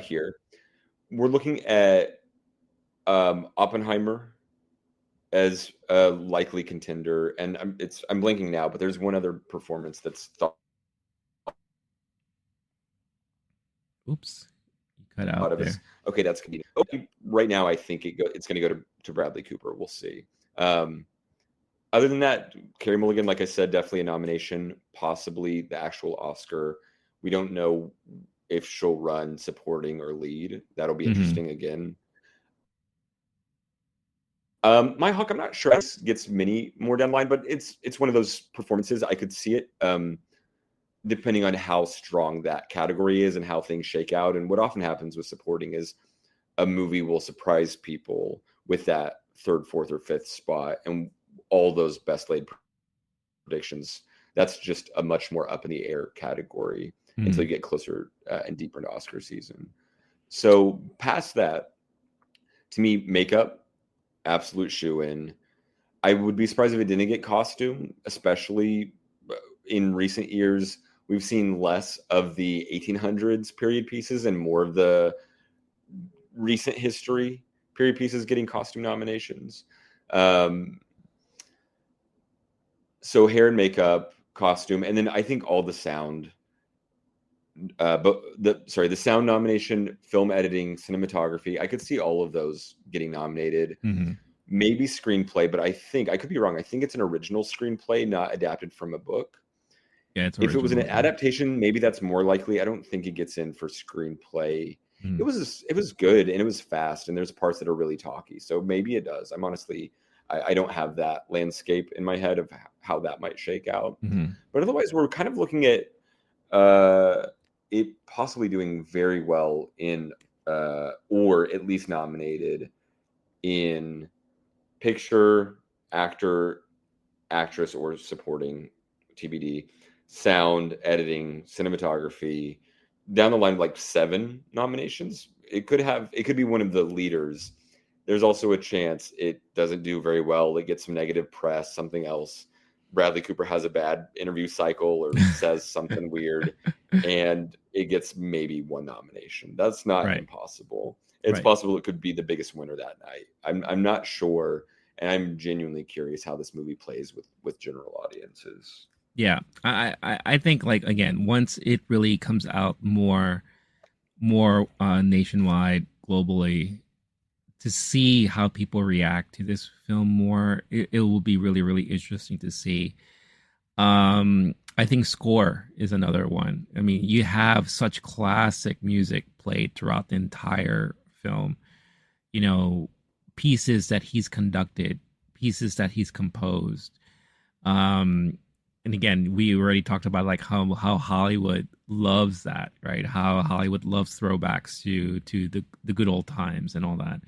here. We're looking at Oppenheimer as a likely contender, and I'm blanking now, but there's one other performance that's thought. Oops, you cut out there. Okay, that's convenient. Okay, right now, I think it's going to go to Bradley Cooper. We'll see. Other than that, Carey Mulligan, like I said, definitely a nomination, possibly the actual Oscar. We don't know if she'll run supporting or lead. That'll be interesting again. Maya Hawke, I'm not sure this gets many more down the line, but it's one of those performances. I could see it depending on how strong that category is and how things shake out. And what often happens with supporting is a movie will surprise people with that 3rd, 4th, or 5th spot, and all those best laid predictions. That's just a much more up in the air category until you get closer and deeper into Oscar season. So past that, to me, makeup, absolute shoe-in. I would be surprised if it didn't get costume, especially in recent years. We've seen less of the 1800s period pieces and more of the recent history period pieces getting costume nominations. So hair and makeup, costume, and then I think all the sound. The sound nomination, film editing, cinematography. I could see all of those getting nominated. Maybe screenplay, but I think I could be wrong. I think it's an original screenplay, not adapted from a book. Yeah, it's if it was an adaptation, maybe that's more likely. I don't think it gets in for screenplay. It was good and it was fast, and there's parts that are really talky. So maybe it does. I'm honestly, I don't have that landscape in my head of how that might shake out. But otherwise, we're kind of looking at it possibly doing very well in, or at least nominated in picture, actor, actress, or supporting, TBD, sound, editing, cinematography, down the line, like 7 nominations. It could be one of the leaders. There's also a chance it doesn't do very well. It gets some negative press, something else. Bradley Cooper has a bad interview cycle or says something weird, and it gets maybe one nomination. That's not impossible. It's possible it could be the biggest winner that night. I'm not sure, and I'm genuinely curious how this movie plays with general audiences. Yeah, I think, like, again, once it really comes out more nationwide, globally, to see how people react to this film more, it will be really, really interesting to see. I think score is another one. I mean, you have such classic music played throughout the entire film. You know, pieces that he's conducted, pieces that he's composed. And again, we already talked about like how Hollywood loves that, right? How Hollywood loves throwbacks to the good old times and all that.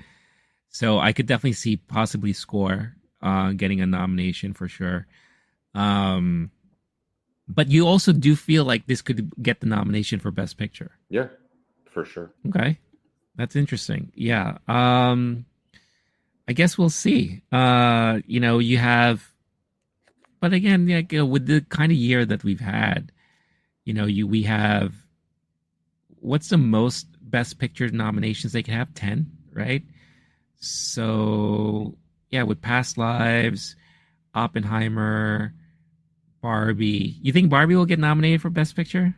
So I could definitely see possibly score getting a nomination for sure. But you also do feel like this could get the nomination for Best Picture. Yeah, for sure. Okay, that's interesting. Yeah, I guess we'll see. You know, you have. But again, like, with the kind of year that we've had, you know, we have, what's the most Best Picture nominations they can have? 10, right? So, yeah, with Past Lives, Oppenheimer, Barbie. You think Barbie will get nominated for Best Picture?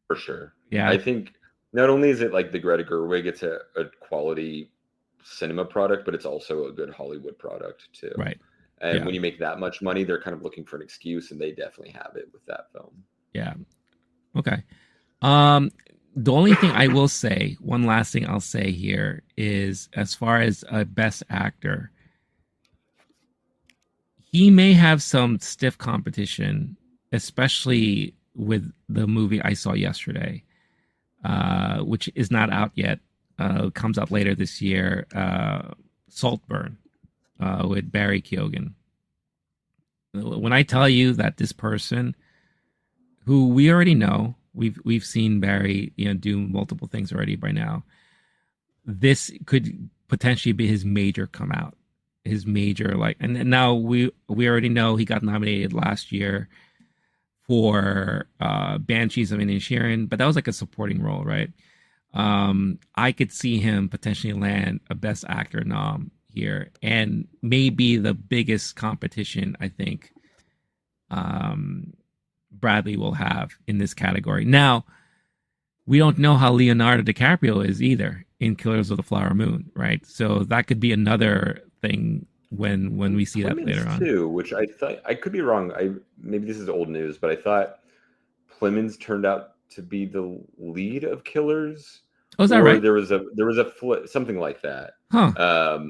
For sure. Yeah. I think not only is it like the Greta Gerwig, it's a quality cinema product, but it's also a good Hollywood product too. Right. And when you make that much money, they're kind of looking for an excuse, and they definitely have it with that film. Yeah. Okay. The only thing I will say, one last thing I'll say here is, as far as a Best Actor, he may have some stiff competition, especially with the movie I saw yesterday, which is not out yet. Comes out later this year. Saltburn. With Barry Keoghan. When I tell you that this person, who we already know, we've seen Barry, you know, do multiple things already by now. This could potentially be his major come out, his major, like, and now we already know he got nominated last year for Banshees of Inisherin, but that was like a supporting role, right? I could see him potentially land a Best Actor nom here, and maybe the biggest competition I think Bradley will have in this category. Now, we don't know how Leonardo DiCaprio is either in Killers of the Flower Moon, right? So that could be another thing when we see that later on too, which I thought, I could be wrong. Maybe this is old news, but I thought Plemons turned out to be the lead of Killers. Oh, is that right? There was a something like that. Huh.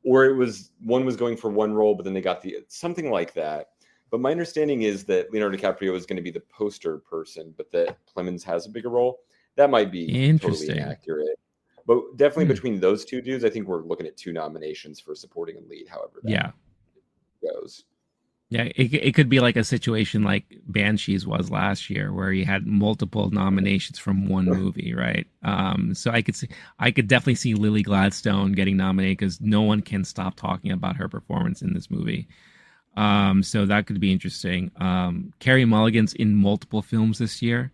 Or it was, one was going for one role, but then they got something like that. But my understanding is that Leonardo DiCaprio is going to be the poster person, but that Plemons has a bigger role. That might be totally inaccurate. But definitely between those two dudes, I think we're looking at 2 nominations for supporting and lead, however that goes. Yeah, it could be like a situation like Banshees was last year, where he had multiple nominations from one movie, right? So I could definitely see Lily Gladstone getting nominated, because no one can stop talking about her performance in this movie. So that could be interesting. Carey Mulligan's in multiple films this year.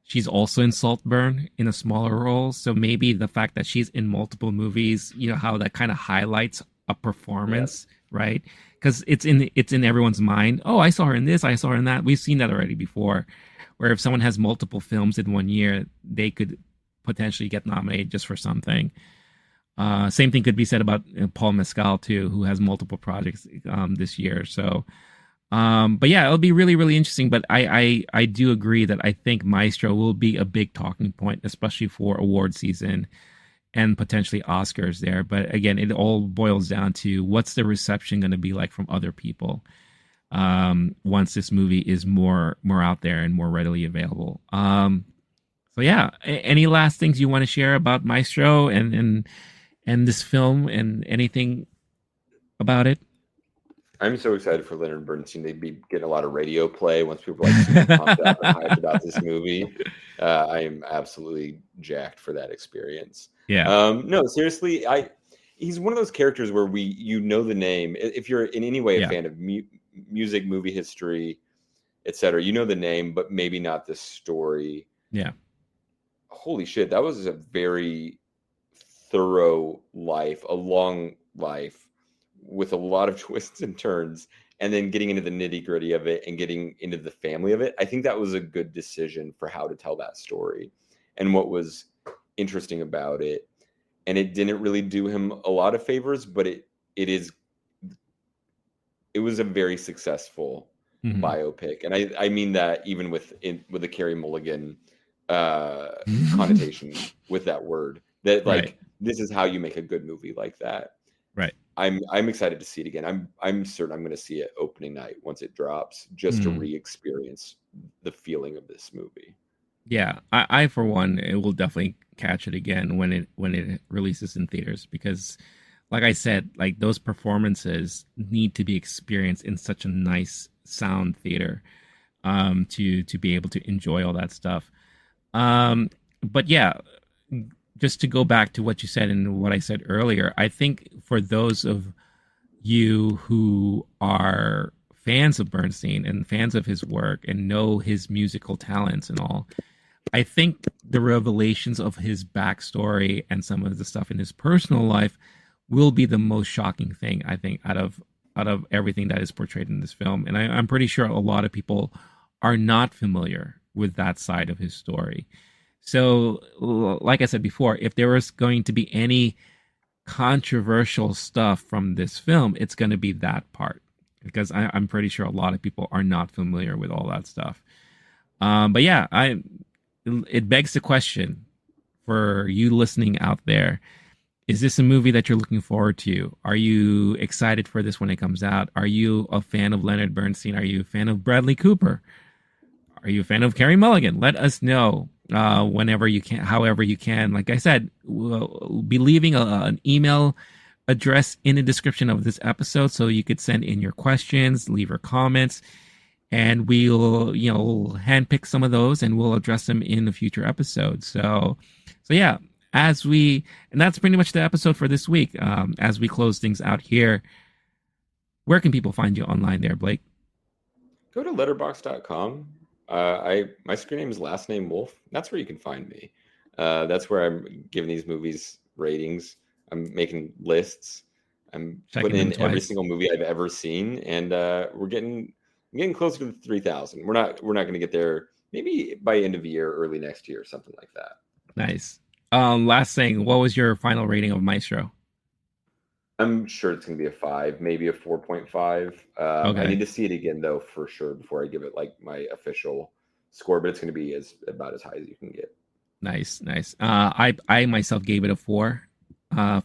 She's also in Saltburn in a smaller role. So maybe the fact that she's in multiple movies, you know, how that kind of highlights a performance, right? Because it's in everyone's mind. Oh, I saw her in this, I saw her in that. We've seen that already before, where if someone has multiple films in one year, they could potentially get nominated just for something. Same thing could be said about Paul Mescal too, who has multiple projects this year. So, but yeah, it'll be really, really interesting. But I do agree that I think Maestro will be a big talking point, especially for award season and potentially Oscars there. But again, it all boils down to what's the reception going to be like from other people once this movie is more out there and more readily available. So yeah, any last things you want to share about Maestro and this film and anything about it? I'm so excited for Leonard Bernstein. They'd be getting a lot of radio play once people are like pumped up and hyped about this movie. I am absolutely jacked for that experience. Yeah. No, seriously, he's one of those characters where you know the name. If you're in any way a fan of music, movie history, etc. You know the name, but maybe not the story. Yeah. Holy shit, that was a very thorough life, a long life with a lot of twists and turns, and then getting into the nitty-gritty of it and getting into the family of it. I think that was a good decision for how to tell that story and what was interesting about it. And it didn't really do him a lot of favors, but it was a very successful biopic. And I mean that even with the Carey Mulligan connotation with that word, that like, right. This is how you make a good movie like that. Right. I'm excited to see it again. I'm certain I'm going to see it opening night once it drops, just to re-experience the feeling of this movie. Yeah, I for one, it will definitely catch it again when it releases in theaters, because, like I said, like those performances need to be experienced in such a nice sound theater, to be able to enjoy all that stuff. But yeah, just to go back to what you said and what I said earlier, I think for those of you who are fans of Bernstein and fans of his work and know his musical talents and all, I think the revelations of his backstory and some of the stuff in his personal life will be the most shocking thing, I think, out of everything that is portrayed in this film. And I'm pretty sure a lot of people are not familiar with that side of his story. So, like I said before, if there was going to be any controversial stuff from this film, it's going to be that part, because I'm pretty sure a lot of people are not familiar with all that stuff. But yeah, it begs the question for you listening out there: is this a movie that you're looking forward to? Are you excited for this when it comes out? Are you a fan of Leonard Bernstein? Are you a fan of Bradley Cooper? Are you a fan of Carey Mulligan? Let us know whenever you can, however you can. Like I said, we'll be leaving an email address in the description of this episode, so you could send in your questions, leave your comments, and we'll handpick some of those and we'll address them in a future episode. So yeah, and that's pretty much the episode for this week. As we close things out here, where can people find you online there, Blake? Go to letterboxd.com. My screen name is last name Wolf. That's where you can find me. That's where I'm giving these movies ratings. I'm making lists. I'm putting in every single movie I've ever seen, and I'm getting closer to 3,000. We're not going to get there. Maybe by end of the year, early next year, something like that. Nice. Last thing, what was your final rating of Maestro? I'm sure it's going to be a 5, maybe a 4.5. Okay. I need to see it again, though, for sure, before I give it like my official score. But it's going to be about as high as you can get. Nice. I myself gave it a 4.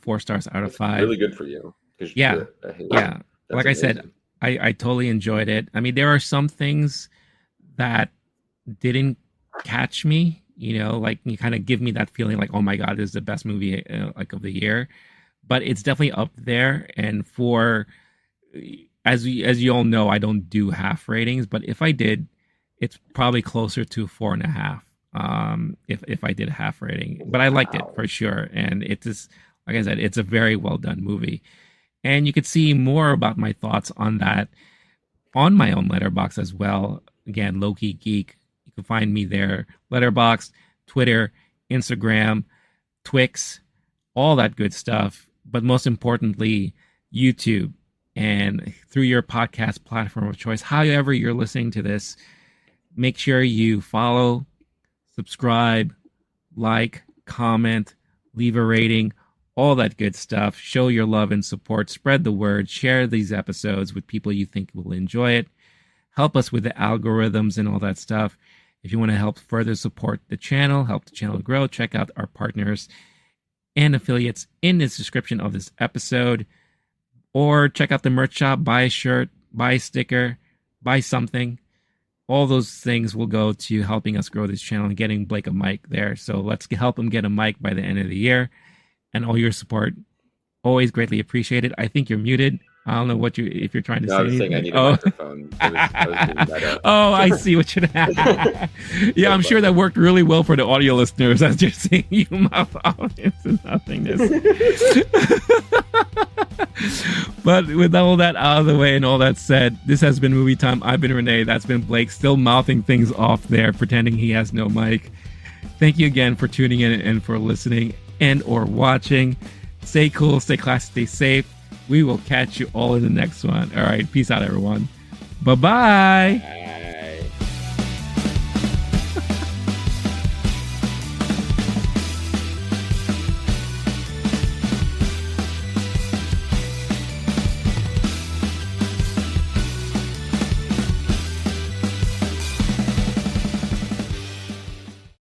4 stars out of 5. Really good for you. Yeah. Like amazing. I said, I totally enjoyed it. I mean, there are some things that didn't catch me. Like you kind of give me that feeling like, oh my God, this is the best movie like of the year. But it's definitely up there. And as you all know, I don't do half ratings, but if I did, it's probably closer to 4.5. If I did a half rating, but I liked it for sure. And it is, like I said, it's a very well done movie. And you could see more about my thoughts on that on my own Letterboxd as well. Again, LOWKEYGEEK. You can find me there. Letterboxd, Twitter, Instagram, Twix, all that good stuff. But most importantly, YouTube, and through your podcast platform of choice, however you're listening to this, make sure you follow, subscribe, like, comment, leave a rating, all that good stuff. Show your love and support. Spread the word. Share these episodes with people you think will enjoy it. Help us with the algorithms and all that stuff. If you want to help further support the channel, help the channel grow, check out our partners and affiliates in the description of this episode, or check out the merch shop, buy a shirt, buy a sticker, buy something. All those things will go to helping us grow this channel and getting Blake a mic there. So let's help him get a mic by the end of the year. And all your support, always greatly appreciated. I think you're muted. I don't know what if you're trying to say. I was saying I need a microphone. I was doing that Oh, I see what you're. Yeah, I'm sure that worked really well for the audio listeners as you're seeing you mouth off into nothingness. But with all that out of the way and all that said, this has been Movie Time. I've been Rene. That's been Blake, still mouthing things off there, pretending he has no mic. Thank you again for tuning in and for listening and or watching. Stay cool, stay classy, stay safe. We will catch you all in the next one. All right, peace out, everyone. Bye-bye.